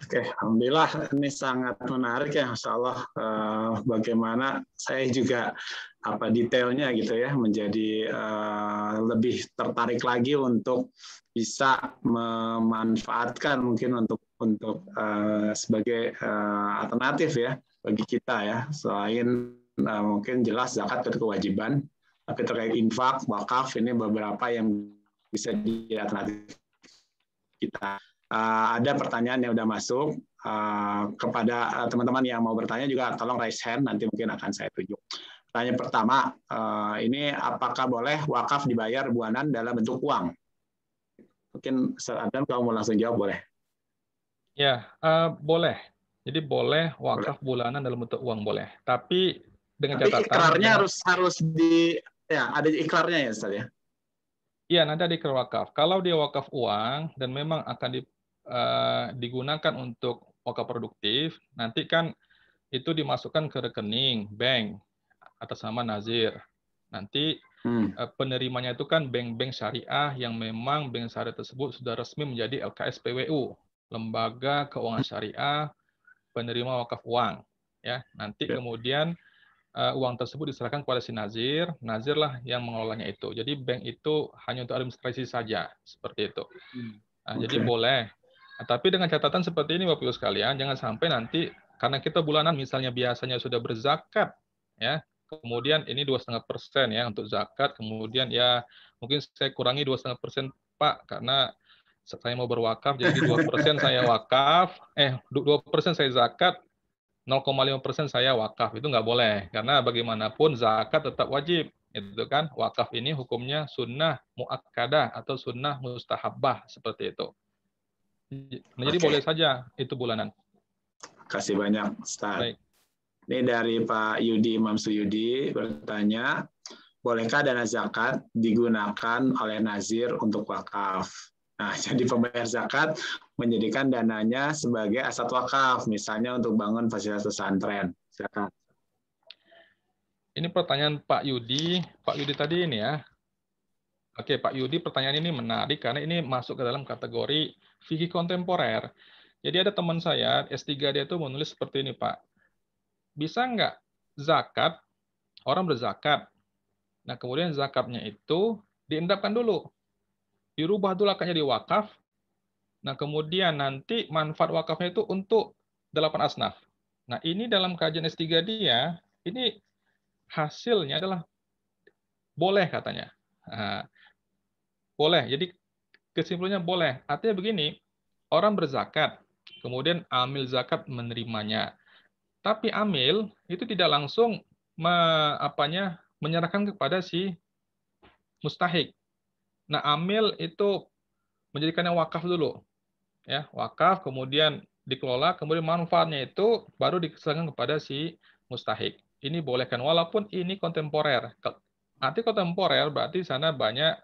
Oke, alhamdulillah ini sangat menarik ya, Masya Allah. Bagaimana saya juga detailnya gitu ya, menjadi lebih tertarik lagi untuk bisa memanfaatkan mungkin untuk sebagai alternatif ya bagi kita ya. Selain mungkin jelas zakat itu kewajiban, tapi terkait infak, wakaf ini beberapa yang bisa jadi alternatif kita. Ada pertanyaan yang sudah masuk kepada teman-teman yang mau bertanya juga tolong raise hand, nanti mungkin akan saya tunjuk. Pertanyaan pertama, ini apakah boleh wakaf dibayar bulanan dalam bentuk uang? Mungkin Adam kalau mau langsung jawab boleh. Ya, boleh. Jadi boleh wakaf bulanan dalam bentuk uang boleh. Tapi dengan Tapi catatan ikrarnya harus di ya ada ikrarnya ya Ustaz ya. iya, nanti ada ikrar wakaf. Kalau dia wakaf uang dan memang akan digunakan untuk wakaf produktif, nanti kan itu dimasukkan ke rekening bank atas nama nazir. Nanti penerimanya itu kan bank-bank syariah yang memang bank syariah tersebut sudah resmi menjadi LKSPWU, Lembaga Keuangan Syariah Penerima Wakaf Uang. Ya, nanti kemudian uang tersebut diserahkan kepada si nazir, nazir lah yang mengelolanya itu. Jadi bank itu hanya untuk administrasi saja, seperti itu. Nah, jadi boleh. Nah, tapi dengan catatan seperti ini Bapak Ibu sekalian, jangan sampai nanti karena kita bulanan misalnya biasanya sudah berzakat, ya, kemudian ini 2,5% ya untuk zakat, kemudian ya mungkin saya kurangi 2,5% Pak karena saya mau berwakaf, jadi 2% saya wakaf, 2% saya zakat, 0,5% saya wakaf. Itu nggak boleh, karena bagaimanapun zakat tetap wajib. Itu kan, wakaf ini hukumnya sunnah muakkadah atau sunnah mustahabbah, seperti itu. Jadi boleh saja itu bulanan. Kasih banyak, Ustaz. Baik. Ini dari Pak Yudi Imam Suyudi bertanya, bolehkah dana zakat digunakan oleh nazir untuk wakaf? Nah, jadi pembayar zakat menjadikan dananya sebagai aset wakaf, misalnya untuk bangun fasilitas pesantren. Silakan. Ini pertanyaan Pak Yudi. Pak Yudi tadi ini ya. Oke, Pak Yudi, pertanyaan ini menarik karena ini masuk ke dalam kategori fikih kontemporer. Jadi ada teman saya, S3 dia tuh menulis seperti ini, Pak. Bisa nggak zakat, orang berzakat, nah kemudian zakatnya itu diendapkan dulu. Dirubah dulu akadnya di wakaf, nah kemudian nanti manfaat wakafnya itu untuk 8 asnaf. Nah ini dalam kajian S3 dia, ini hasilnya adalah boleh katanya. Nah, boleh, jadi kesimpulannya boleh. Artinya begini, orang berzakat, kemudian amil zakat menerimanya. Tapi amil itu tidak langsung menyerahkan kepada si mustahik. Nah, amil itu menjadikannya wakaf dulu. Ya, wakaf, kemudian dikelola, kemudian manfaatnya itu baru diserahkan kepada si mustahik. Ini bolehkan, walaupun ini kontemporer. Arti kontemporer berarti sana banyak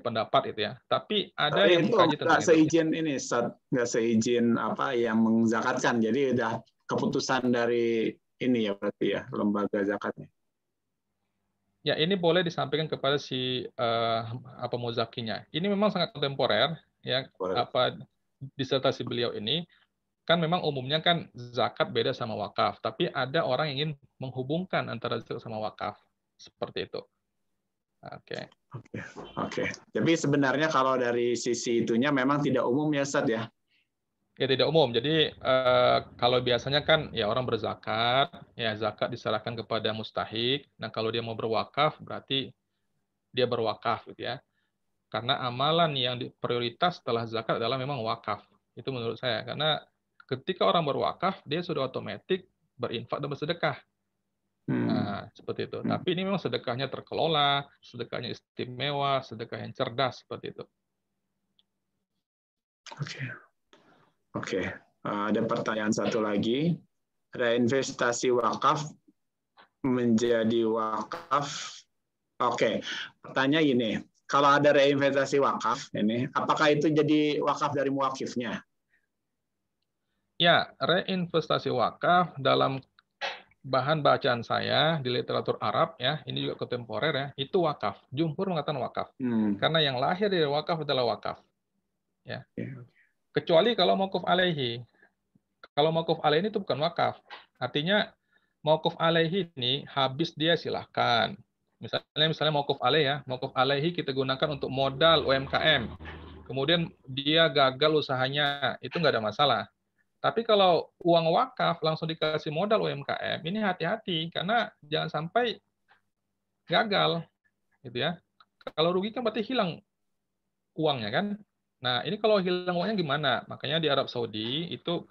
pendapat itu ya. Tapi ada yang mengkaji tentang itu. Seizin ini, nggak seizin apa yang menzakatkan. Jadi udah keputusan dari ini ya berarti ya lembaga zakatnya. Ya, ini boleh disampaikan kepada si muzakinya. Ini memang sangat kontemporer ya. Disertasi beliau ini kan memang umumnya kan zakat beda sama wakaf, tapi ada orang yang ingin menghubungkan antara zakat sama wakaf seperti itu. Oke. Tapi sebenarnya kalau dari sisi itunya memang tidak umum ya Ustaz ya? Ya tidak umum. Jadi kalau biasanya kan ya orang berzakat, ya zakat diserahkan kepada mustahik. Nah kalau dia mau berwakaf berarti dia berwakaf gitu ya. Karena amalan yang prioritas setelah zakat adalah memang wakaf. Itu menurut saya. Karena ketika orang berwakaf dia sudah otomatis berinfak dan bersedekah. Nah, seperti itu. Tapi ini memang sedekahnya terkelola, sedekahnya istimewa, sedekah yang cerdas seperti itu. Oke. Ada pertanyaan satu lagi. Reinvestasi wakaf menjadi wakaf. Oke. Pertanyaan gini, kalau ada reinvestasi wakaf ini, apakah itu jadi wakaf dari muwakifnya? Ya, reinvestasi wakaf dalam bahan bacaan saya di literatur Arab ya, ini juga kontemporer ya, itu wakaf. Jumhur mengatakan wakaf. Karena yang lahir dari wakaf adalah wakaf. Ya. Kecuali kalau mauquf alaihi. Kalau mauquf alaihi itu bukan wakaf. Artinya mauquf alaihi ini habis dia silahkan. Misalnya mauquf alaihi ya, mauquf alaihi kita gunakan untuk modal UMKM. Kemudian dia gagal usahanya, itu nggak ada masalah. Tapi kalau uang wakaf langsung dikasih modal UMKM, ini hati-hati karena jangan sampai gagal, gitu ya. Kalau rugi kan berarti hilang uangnya kan. Nah ini kalau hilang uangnya gimana? Makanya di Arab Saudi itu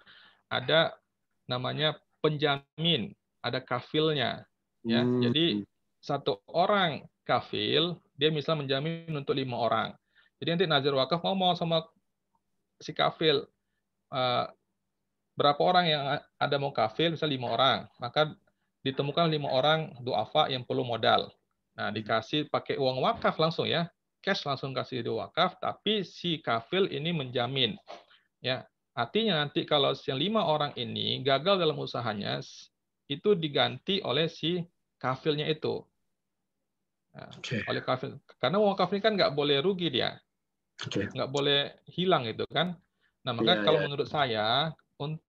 ada namanya penjamin, ada kafilnya, ya. Jadi satu orang kafil dia misalnya menjamin untuk 5 orang. Jadi nanti nazir wakaf ngomong sama si kafil. berapa orang yang ada mau kafil, misalnya 5 orang, maka ditemukan 5 orang duafa yang perlu modal. Nah, dikasih pakai uang wakaf langsung ya, cash langsung kasih di wakaf, tapi si kafil ini menjamin. Ya, artinya nanti kalau yang 5 orang ini gagal dalam usahanya, itu diganti oleh si kafilnya itu. Nah, oleh kafil, karena wakaf ini kan nggak boleh rugi dia, nggak boleh hilang itu kan. Nah, maka kalau menurut saya untuk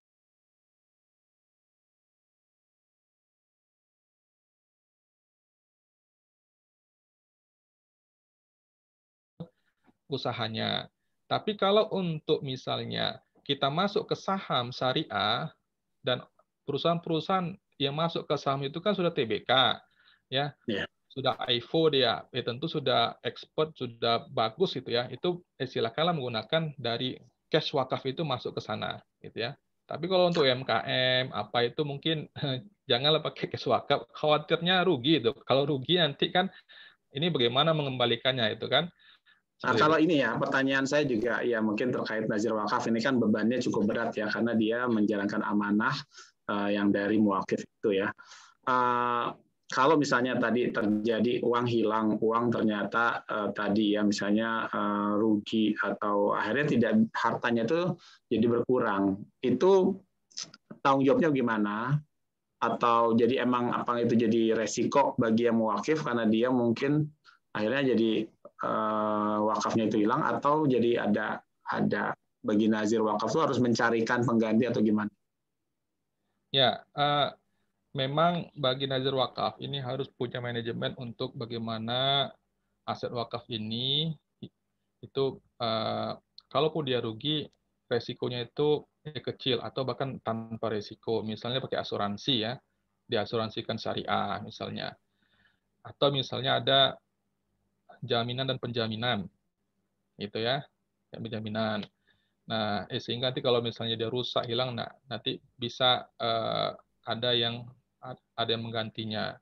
usahanya. Tapi kalau untuk misalnya kita masuk ke saham syariah dan perusahaan-perusahaan yang masuk ke saham itu kan sudah TBK, ya, sudah IFO dia, tentu sudah expert, sudah bagus gitu ya. Itu silakanlah menggunakan dari cash wakaf itu masuk ke sana, gitu ya. Tapi kalau untuk UMKM apa itu mungkin janganlah pakai cash wakaf, khawatirnya rugi itu. Kalau rugi nanti kan ini bagaimana mengembalikannya itu kan. Nah, kalau ini ya, pertanyaan saya juga ya mungkin terkait nazir wakaf ini kan bebannya cukup berat ya, karena dia menjalankan amanah yang dari muwakif itu ya. Kalau misalnya tadi terjadi uang hilang, uang ternyata tadi ya misalnya rugi atau akhirnya tidak, hartanya itu jadi berkurang, itu tanggung jawabnya gimana? Atau jadi emang apa itu jadi resiko bagi yang muwakif karena dia mungkin akhirnya jadi wakafnya itu hilang, atau jadi ada bagi nazir wakaf itu harus mencarikan pengganti atau gimana? Ya, memang bagi nazir wakaf ini harus punya manajemen untuk bagaimana aset wakaf ini itu kalaupun dia rugi, resikonya itu kecil atau bahkan tanpa resiko. Misalnya pakai asuransi ya, diasuransikan syariah misalnya. Atau misalnya ada jaminan dan penjaminan, gitu ya, penjaminan. Nah, sehingga nanti kalau misalnya dia rusak, hilang, nah, nanti bisa ada yang menggantinya.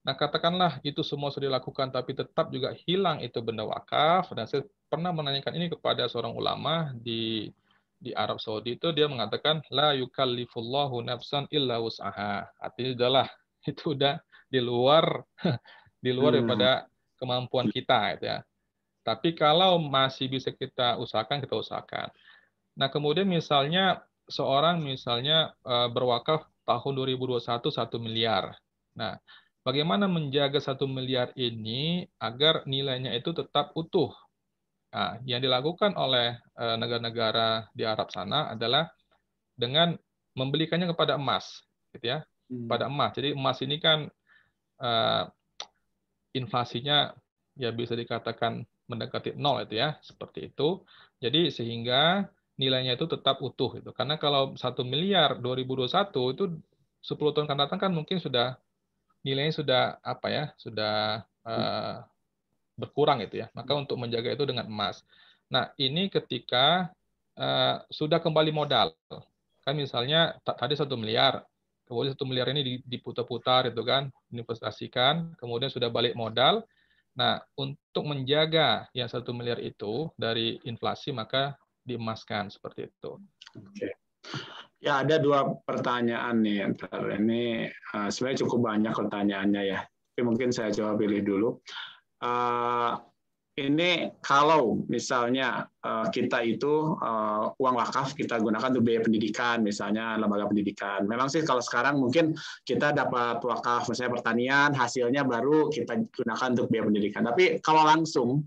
Nah, katakanlah itu semua sudah dilakukan, tapi tetap juga hilang itu benda wakaf. Dan saya pernah menanyakan ini kepada seorang ulama di Arab Saudi, itu dia mengatakan la yukallifullahu nafsan illa wus'aha. Artinya udahlah, itu udah di luar daripada kemampuan kita, gitu ya. Tapi kalau masih bisa kita usahakan, kita usahakan. Nah, kemudian misalnya seorang misalnya berwakaf tahun 2021 1 miliar. Nah, bagaimana menjaga 1 miliar ini agar nilainya itu tetap utuh? Nah, yang dilakukan oleh negara-negara di Arab sana adalah dengan membelikannya kepada emas, gitu ya, pada emas. Jadi emas ini kan inflasinya ya bisa dikatakan mendekati 0 itu ya, seperti itu. Jadi sehingga nilainya itu tetap utuh itu. Karena kalau 1 miliar 2021 itu 10 tahun akan datang kan mungkin sudah nilainya sudah apa ya, sudah berkurang itu ya. Maka untuk menjaga itu dengan emas. Nah, ini ketika sudah kembali modal. Kan misalnya tadi 1 miliar, kemudian 1 miliar ini diputar-putar itu kan, investasikan, kemudian sudah balik modal. Nah, untuk menjaga yang 1 miliar itu dari inflasi, maka diemaskan seperti itu. Oke. Ya, ada 2 pertanyaan nih. Ini sebenarnya cukup banyak pertanyaannya ya. Tapi mungkin saya coba pilih dulu. Ini kalau misalnya kita itu uang wakaf kita gunakan untuk biaya pendidikan, misalnya lembaga pendidikan. Memang sih kalau sekarang mungkin kita dapat wakaf misalnya pertanian, hasilnya baru kita gunakan untuk biaya pendidikan. Tapi kalau langsung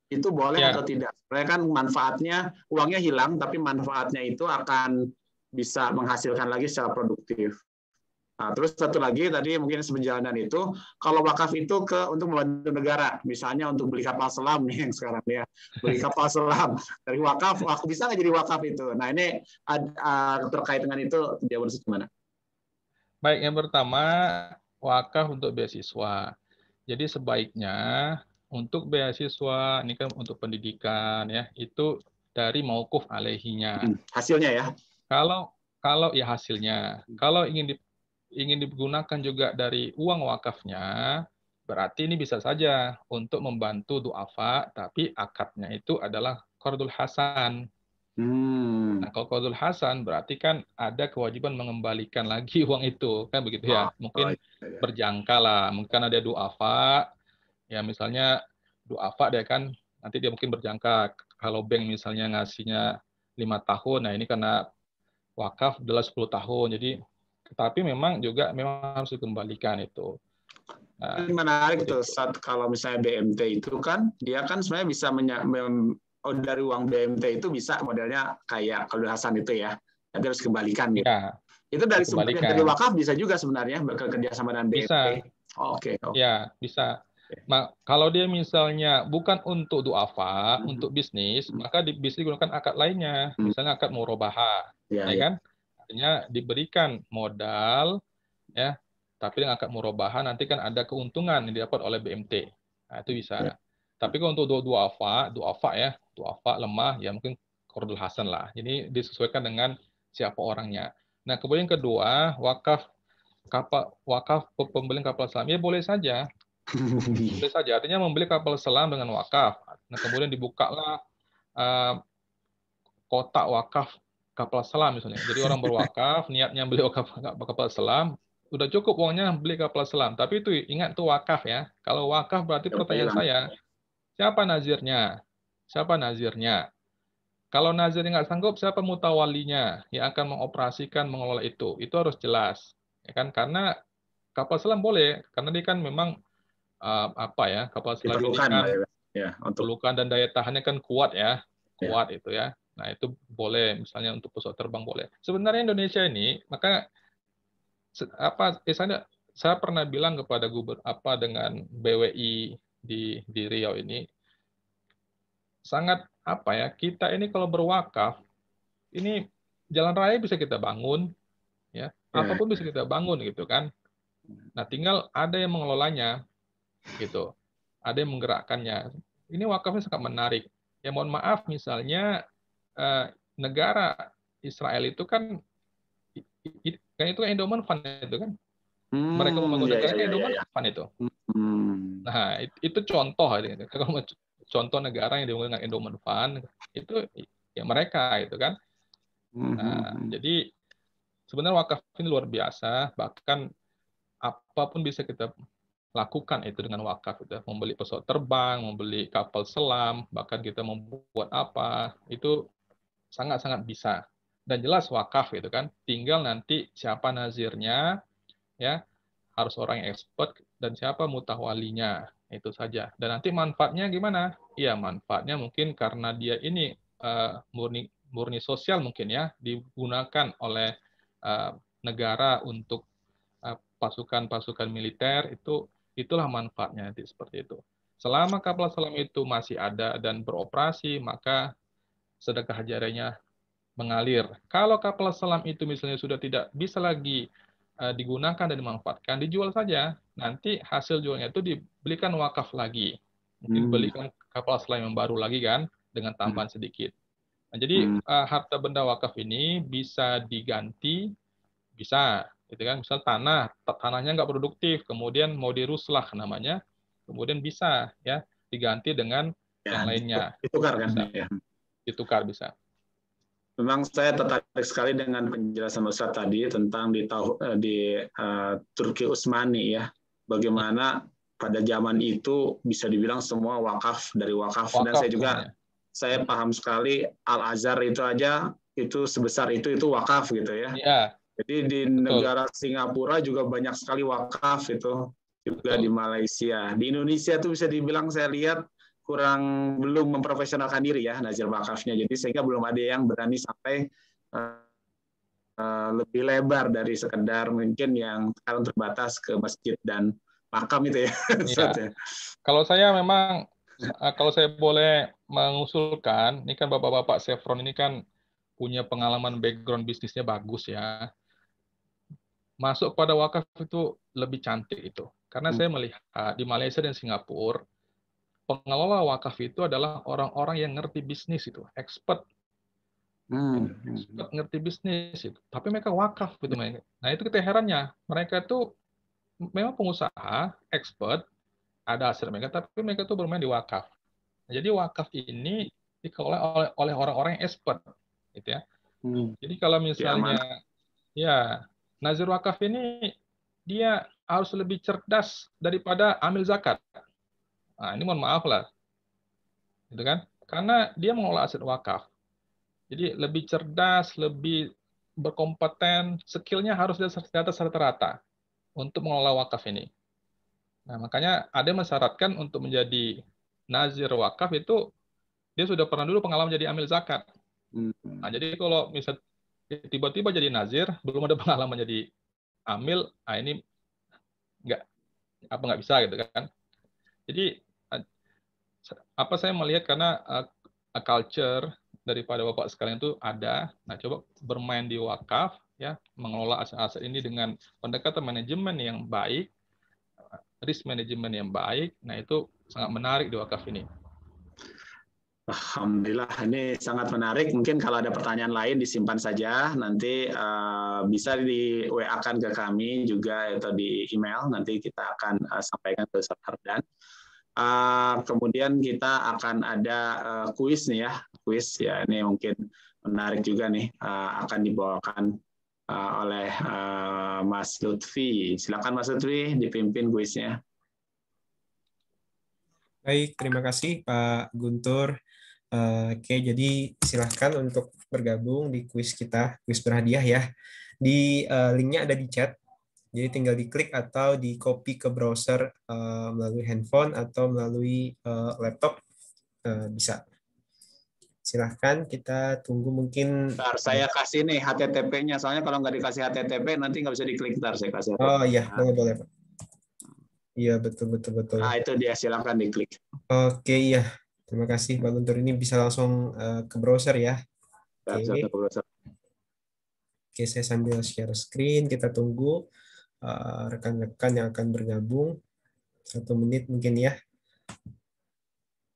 itu boleh atau tidak? Sebenarnya kan manfaatnya, uangnya hilang, tapi manfaatnya itu akan bisa menghasilkan lagi secara produktif. Nah, terus satu lagi tadi mungkin sepenjalanan itu, kalau wakaf itu untuk membantu negara, misalnya untuk beli kapal selam nih yang sekarang ya, beli kapal selam dari wakaf, bisa nggak jadi wakaf itu? Nah ini terkait dengan itu jawaban gimana? Baik, yang pertama wakaf untuk beasiswa. Jadi sebaiknya untuk beasiswa ini kan untuk pendidikan ya, itu dari mauquf alaihinya. Hasilnya ya? Kalau ya hasilnya, kalau ingin digunakan juga dari uang wakafnya, berarti ini bisa saja untuk membantu du'afa, tapi akadnya itu adalah qardul hasan. Nah, kalau qardul hasan berarti kan ada kewajiban mengembalikan lagi uang itu, kan begitu ya. Mungkin berjangka lah, mungkin ada duafa, ya misalnya duafa dia kan nanti dia mungkin berjangka. Kalau bank misalnya ngasihnya 5 tahun, nah ini karena wakaf adalah 10 tahun. Jadi tapi memang harus dikembalikan itu. Nah, menarik tuh saat kalau misalnya BMT itu kan dia kan sebenarnya bisa dari uang BMT itu bisa modelnya kayak kalau Hasan itu ya, nanti harus kembalikan gitu. Ya, Itu dari sumbernya dari wakaf bisa juga sebenarnya bekerja sama dengan BMT. Bisa. Oke. Ya, bisa. Kalau dia misalnya bukan untuk duafa, untuk bisnis, maka bisa digunakan akad lainnya, misalnya akad murabahah, ya kan? Artinya diberikan modal, ya, tapi dengan akad murabahah nanti kan ada keuntungan yang didapat oleh BMT. Nah, itu bisa. Tapi kalau untuk duafa lemah, ya mungkin qardul hasan lah. Jadi disesuaikan dengan siapa orangnya. Nah, kemudian kedua, wakaf pembelian kapal selam, ya boleh saja. Boleh saja. Artinya membeli kapal selam dengan wakaf. Nah, kemudian dibukalah kotak wakaf kapal selam misalnya. Jadi orang berwakaf, niatnya beli kapal selam, udah cukup uangnya beli kapal selam. Tapi itu ingat tuh wakaf ya. Kalau wakaf berarti pertanyaan saya, siapa nazirnya? Siapa nazirnya? Kalau nazirnya nggak sanggup, siapa mutawalinya yang akan mengoperasikan, mengelola itu? Itu harus jelas. Ya kan? Karena kapal selam boleh, karena dia kan memang kapal selam ini kan pelukan dan daya tahannya kan kuat ya, itu ya. Nah itu boleh, misalnya untuk pesawat terbang boleh. Sebenarnya Indonesia ini, maka saya pernah bilang kepada dengan BWI di Riau ini, sangat kita ini kalau berwakaf, ini jalan raya bisa kita bangun, ya apapun bisa kita bangun gitu kan. Nah tinggal ada yang mengelolanya, gitu. Ada yang menggerakkannya. Ini wakafnya sangat menarik. Ya mohon maaf misalnya negara Israel itu kan itu endowment fund itu kan. Mereka membangun negaranya endowment fund itu. Nah, itu contoh kalau contoh negara yang dibangun dengan endowment fund itu ya mereka itu kan. Nah, jadi sebenarnya wakaf ini luar biasa, bahkan apapun bisa kita lakukan itu dengan wakaf, itu membeli pesawat terbang, membeli kapal selam, bahkan kita membuat apa, itu sangat-sangat bisa. Dan jelas wakaf gitu kan, tinggal nanti siapa nazirnya, ya harus orang yang expert, dan siapa mutawalinya, itu saja. Dan nanti manfaatnya gimana? Ya manfaatnya mungkin karena dia ini murni sosial mungkin ya, digunakan oleh negara untuk pasukan-pasukan militer, itulah manfaatnya nanti seperti itu. Selama kapal selam itu masih ada dan beroperasi, maka sedekah jariahnya mengalir. Kalau kapal selam itu misalnya sudah tidak bisa lagi digunakan dan dimanfaatkan, dijual saja. Nanti hasil jualnya itu dibelikan wakaf lagi. Mungkin belikan kapal selam yang baru lagi kan, dengan tambahan sedikit. Nah, jadi harta benda wakaf ini bisa diganti, bisa. Gitu kan, misal tanahnya nggak produktif, kemudian mau diruslah namanya, kemudian bisa ya diganti dengan yang lainnya. Ditukar kan? Bisa. Ditukar bisa. Memang saya tertarik sekali dengan penjelasan Ustaz tadi tentang di Turki Utsmani ya, bagaimana pada zaman itu bisa dibilang semua wakaf dari wakaf. Dan saya paham sekali Al Azhar itu aja itu sebesar itu wakaf gitu ya. Iya. Jadi di negara Singapura juga banyak sekali wakaf itu, juga di Malaysia. Di Indonesia tuh bisa dibilang saya lihat belum memprofesionalkan diri ya nazir wakafnya. Jadi sehingga belum ada yang berani sampai lebih lebar dari sekedar mungkin yang sekarang terbatas ke masjid dan makam itu ya. Ya. Kalau saya boleh mengusulkan, ini kan bapak-bapak Chevron ini kan punya pengalaman background bisnisnya bagus ya. Masuk pada wakaf itu lebih cantik itu. Karena saya melihat di Malaysia dan Singapura, pengelola wakaf itu adalah orang-orang yang ngerti bisnis itu, expert. Expert ngerti bisnis itu. Tapi mereka wakaf gitu. Nah itu kita herannya. Mereka itu memang pengusaha, expert, ada hasil mereka, tapi mereka itu bermain di wakaf. Jadi wakaf ini dikelola oleh orang-orang yang expert. gitu ya. Jadi kalau misalnya ya nazir wakaf ini dia harus lebih cerdas daripada amil zakat. Nah, ini mohon maaf lah, gitu kan? Karena dia mengelola aset wakaf. Jadi lebih cerdas, lebih berkompeten, skillnya harus di atas rata-rata untuk mengelola wakaf ini. Nah, makanya ada yang mensyaratkan untuk menjadi nazir wakaf itu dia sudah pernah dulu pengalaman jadi amil zakat. Nah, jadi kalau misal tiba-tiba jadi nazir, belum ada pengalaman jadi amil, nah ini nggak bisa gitu kan. Jadi apa saya melihat karena culture daripada Bapak sekalian itu ada. Nah, coba bermain di wakaf ya, mengelola aset-aset ini dengan pendekatan manajemen yang baik, risk management yang baik. Nah, itu sangat menarik di wakaf ini. Alhamdulillah, ini sangat menarik. Mungkin kalau ada pertanyaan lain disimpan saja, nanti bisa di WA-kan ke kami juga atau di email. Nanti kita akan sampaikan ke Ustaz Hardan. Kemudian kita akan ada kuis nih ya, kuis ya, ini mungkin menarik juga nih, akan dibawakan oleh Mas Lutfi. Silakan Mas Lutfi dipimpin kuisnya. Baik, terima kasih Pak Guntur. Oke, jadi silahkan untuk bergabung di kuis kita, kuis berhadiah ya. Di linknya ada di chat, jadi tinggal diklik atau di copy ke browser melalui handphone atau melalui laptop bisa. Silahkan kita tunggu mungkin. Ntar saya kasih nih HTTP-nya, soalnya kalau nggak dikasih HTTP nanti nggak bisa diklik. Ntar saya kasih HTTP. Oh iya, boleh Pak. Iya betul. Nah itu dia, silakan diklik. Oke iya. Terima kasih Pak Guntur. Ini bisa langsung ke browser ya. Oke, saya sambil share screen. Kita tunggu rekan-rekan yang akan bergabung. 1 menit mungkin ya.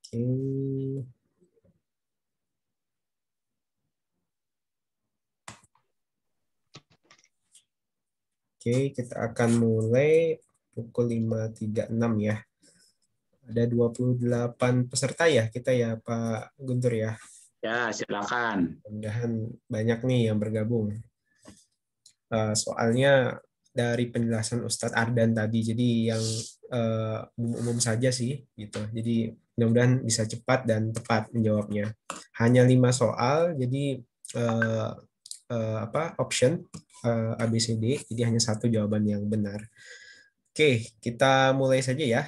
Oke. Oke, kita akan mulai pukul 5.36 ya. Ada 28 peserta ya kita ya Pak Guntur ya. Ya, silakan. Mudah-mudahan banyak nih yang bergabung. Soalnya dari penjelasan Ustadz Ardan tadi, jadi yang umum-umum saja sih gitu. Jadi mudah-mudahan bisa cepat dan tepat menjawabnya. Hanya 5 soal, jadi option ABCD, jadi hanya 1 jawaban yang benar. Oke, kita mulai saja ya.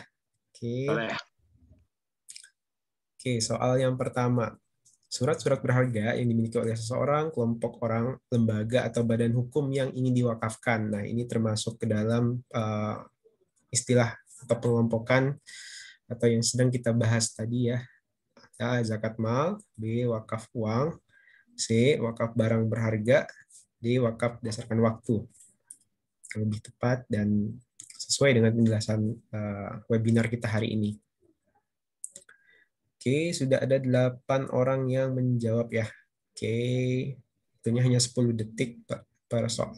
Oke, soal yang pertama. Surat-surat berharga yang dimiliki oleh seseorang, kelompok orang, lembaga, atau badan hukum yang ingin diwakafkan. Nah, ini termasuk ke dalam istilah atau pengelompokan atau yang sedang kita bahas tadi ya. A. Zakat mal, B. Wakaf uang, C. Wakaf barang berharga, D. Wakaf berdasarkan waktu. Lebih tepat dan sesuai dengan penjelasan webinar kita hari ini. Oke, sudah ada 8 orang yang menjawab ya. Oke, tentunya hanya 10 detik per soal.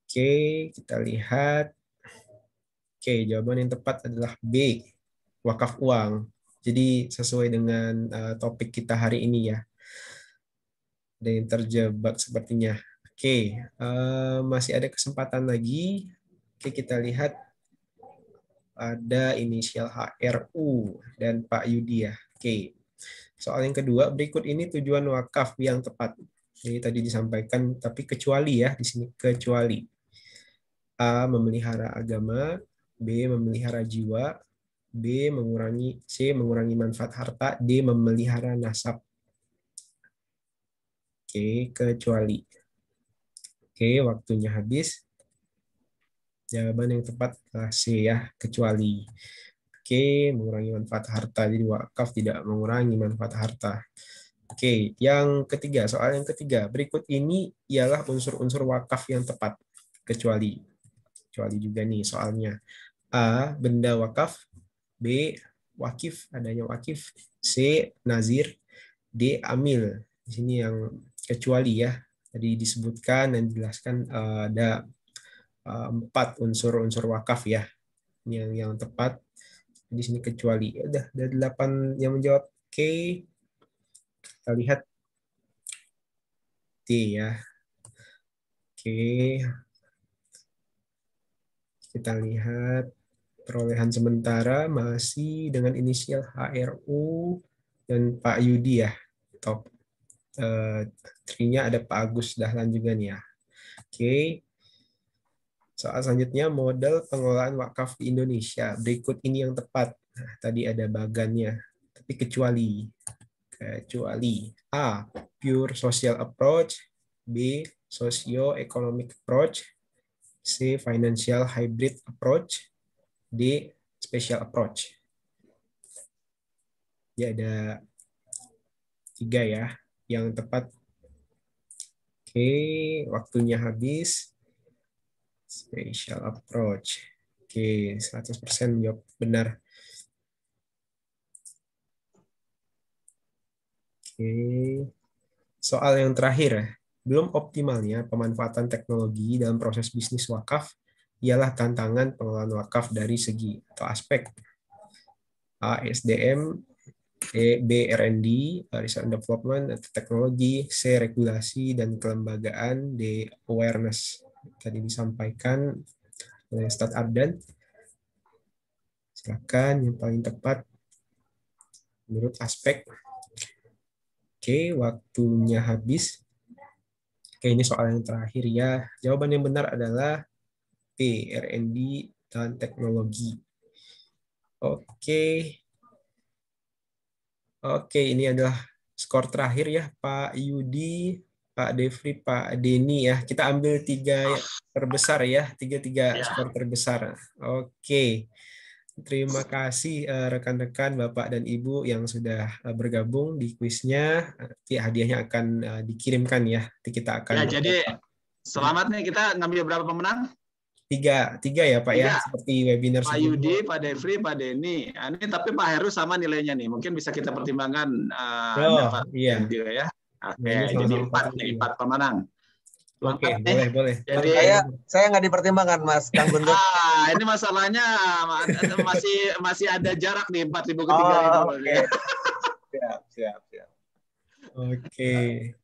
Oke, kita lihat. Oke, jawaban yang tepat adalah B, wakaf uang. Jadi sesuai dengan topik kita hari ini ya. Ada yang terjebak sepertinya. Oke, masih ada kesempatan lagi. Oke, kita lihat. Ada inisial HRU dan Pak Yudi ya. Oke. Soal yang kedua, berikut ini tujuan wakaf yang tepat. Jadi tadi disampaikan, tapi kecuali ya, di sini kecuali. A. Memelihara agama, B. Memelihara jiwa, C. Mengurangi manfaat harta, D. Memelihara nasab. Oke, kecuali. Oke, waktunya habis. Jawaban yang tepat adalah C ya, kecuali. Oke, mengurangi manfaat harta. Jadi wakaf tidak mengurangi manfaat harta. Oke, yang ketiga, soal yang ketiga. Berikut ini ialah unsur-unsur wakaf yang tepat. Kecuali juga nih soalnya. A. Benda wakaf. B. Wakif, adanya wakif. C. Nazir. D. Amil. Di sini yang kecuali ya. Tadi disebutkan dan dijelaskan ada 4 unsur-unsur wakaf ya. Ini yang tepat. Di sini kecuali. Udah, ada 8 yang menjawab. Oke. Kita lihat. D ya. Oke. Kita lihat perolehan sementara masih dengan inisial HRU dan Pak Yudi ya. Top 3-nya ada Pak Agus Dahlan juga nih ya. Oke. Soal selanjutnya, model pengelolaan wakaf di Indonesia. Berikut ini yang tepat. Nah, tadi ada bagannya. Tapi kecuali A, pure social approach, B, socio-economic approach, C, financial hybrid approach, D, special approach. Ya, ada 3 ya yang tepat. Oke, waktunya habis. Special approach. Oke, 100% jawab benar. Oke. Soal yang terakhir, belum optimalnya pemanfaatan teknologi dalam proses bisnis wakaf ialah tantangan pengelolaan wakaf dari segi atau aspek A, SDM, B, R&D, Research and Development, atau teknologi, C, regulasi dan kelembagaan, D, awareness. Tadi disampaikan oleh Ustadz Ardan. Silakan yang paling tepat menurut aspek. Oke, waktunya habis. Oke, ini soal yang terakhir ya. Jawaban yang benar adalah B, R&D dan teknologi. Oke. Oke, ini adalah skor terakhir ya, Pak Yudi, Pak Devri, Pak Denny ya. Kita ambil 3 terbesar ya, 3 skor terbesar. Oke. Terima kasih rekan-rekan Bapak dan Ibu yang sudah bergabung di kuisnya. Nanti hadiahnya akan dikirimkan ya. Nanti kita akan. Ya, jadi selamat nih, kita ngambil berapa pemenang? 3 ya Pak 3. Ya, seperti webinar Pak Yudi, Pak Devri, Pak Denny. Ini tapi Pak Heru sama nilainya nih. Mungkin bisa kita pertimbangkan dapat juga ya. Oke, jadi 4 pemenang. Oke, boleh. Jadi saya nggak dipertimbangkan, Mas Kang Guntur. Ini masalahnya masih ada jarak nih 4.000 ke 3.000. Siap.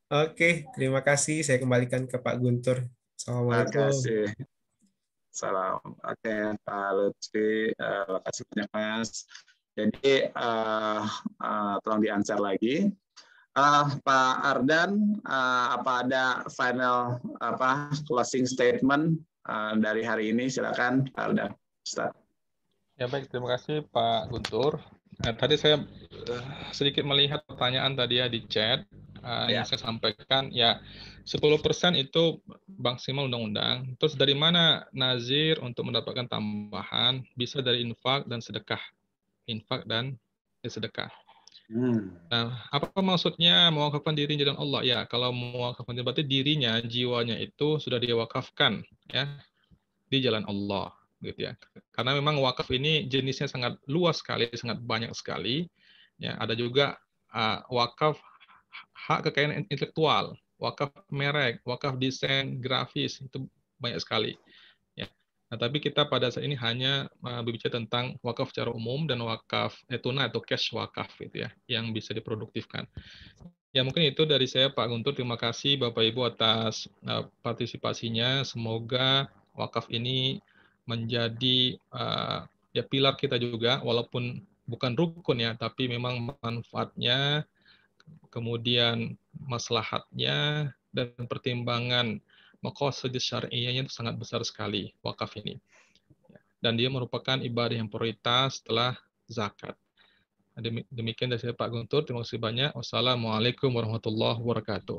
Oke, terima kasih. Saya kembalikan ke Pak Guntur. Assalamualaikum. Terima kasih. Salam. Oke, Pak Lutfi, terima kasih banyak Mas. Jadi tolong di-answer lagi. Pak Ardan, apa ada final closing statement dari hari ini? Silakan, Pak Ardan. Ustaz. Ya baik, terima kasih Pak Guntur. Tadi saya sedikit melihat pertanyaan tadi ya di chat yang saya sampaikan. Ya, 10% itu maksimal undang-undang. Terus dari mana nazir untuk mendapatkan tambahan? Bisa dari infak dan sedekah. Infak dan sedekah. Nah, apa maksudnya mewakafkan diri di jalan Allah? Ya, kalau mewakafkan diri berarti dirinya, jiwanya itu sudah diwakafkan ya di jalan Allah, gitu ya. Karena memang wakaf ini jenisnya sangat luas sekali, sangat banyak sekali. Ya, ada juga wakaf hak kekayaan intelektual, wakaf merek, wakaf desain grafis, itu banyak sekali. Ya. Nah, tapi kita pada saat ini hanya berbicara tentang wakaf secara umum dan wakaf tunai atau cash wakaf gitu ya, yang bisa diproduktifkan. Ya mungkin itu dari saya Pak Guntur. Terima kasih Bapak Ibu atas partisipasinya. Semoga wakaf ini menjadi ya pilar kita juga, walaupun bukan rukun ya, tapi memang manfaatnya, kemudian maslahatnya dan pertimbangan maqasid syar'iyyahnya itu sangat besar sekali wakaf ini. Dan dia merupakan ibadah yang prioritas setelah zakat. Demikian dari saya Pak Guntur. Terima kasih banyak. Wassalamualaikum warahmatullahi wabarakatuh.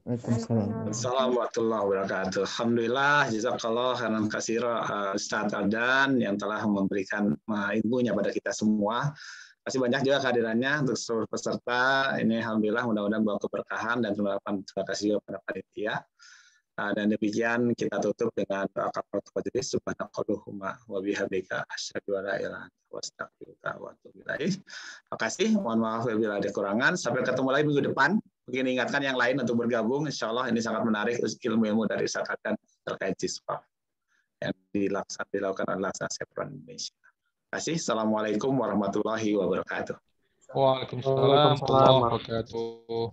Assalamualaikum warahmatullahi wabarakatuh. Alhamdulillah, jazakallah khairan katsira Ustaz Ardan yang telah memberikan ilmunya pada kita semua. Terima kasih banyak juga kehadirannya untuk seluruh peserta. Ini alhamdulillah mudah-mudahan bawa keberkahan dan terima kasih juga pada panitia. Dan demikian kita tutup dengan doa kafaratul majlis. Subhanakallahumma wa bihamdika asyhadu an la ilaha illa anta astaghfiruka wa atubu ilaik. Terima kasih. Mohon maaf bila ada kekurangan. Sampai ketemu lagi minggu depan. Mungkin ingatkan yang lain untuk bergabung. Insya Allah ini sangat menarik ilmu-ilmu dari Ustaz Ardan terkait jisfah yang dilakukan oleh Sepron Indonesia. Terima kasih. Assalamualaikum warahmatullahi wabarakatuh. Waalaikumsalam warahmatullahi wabarakatuh.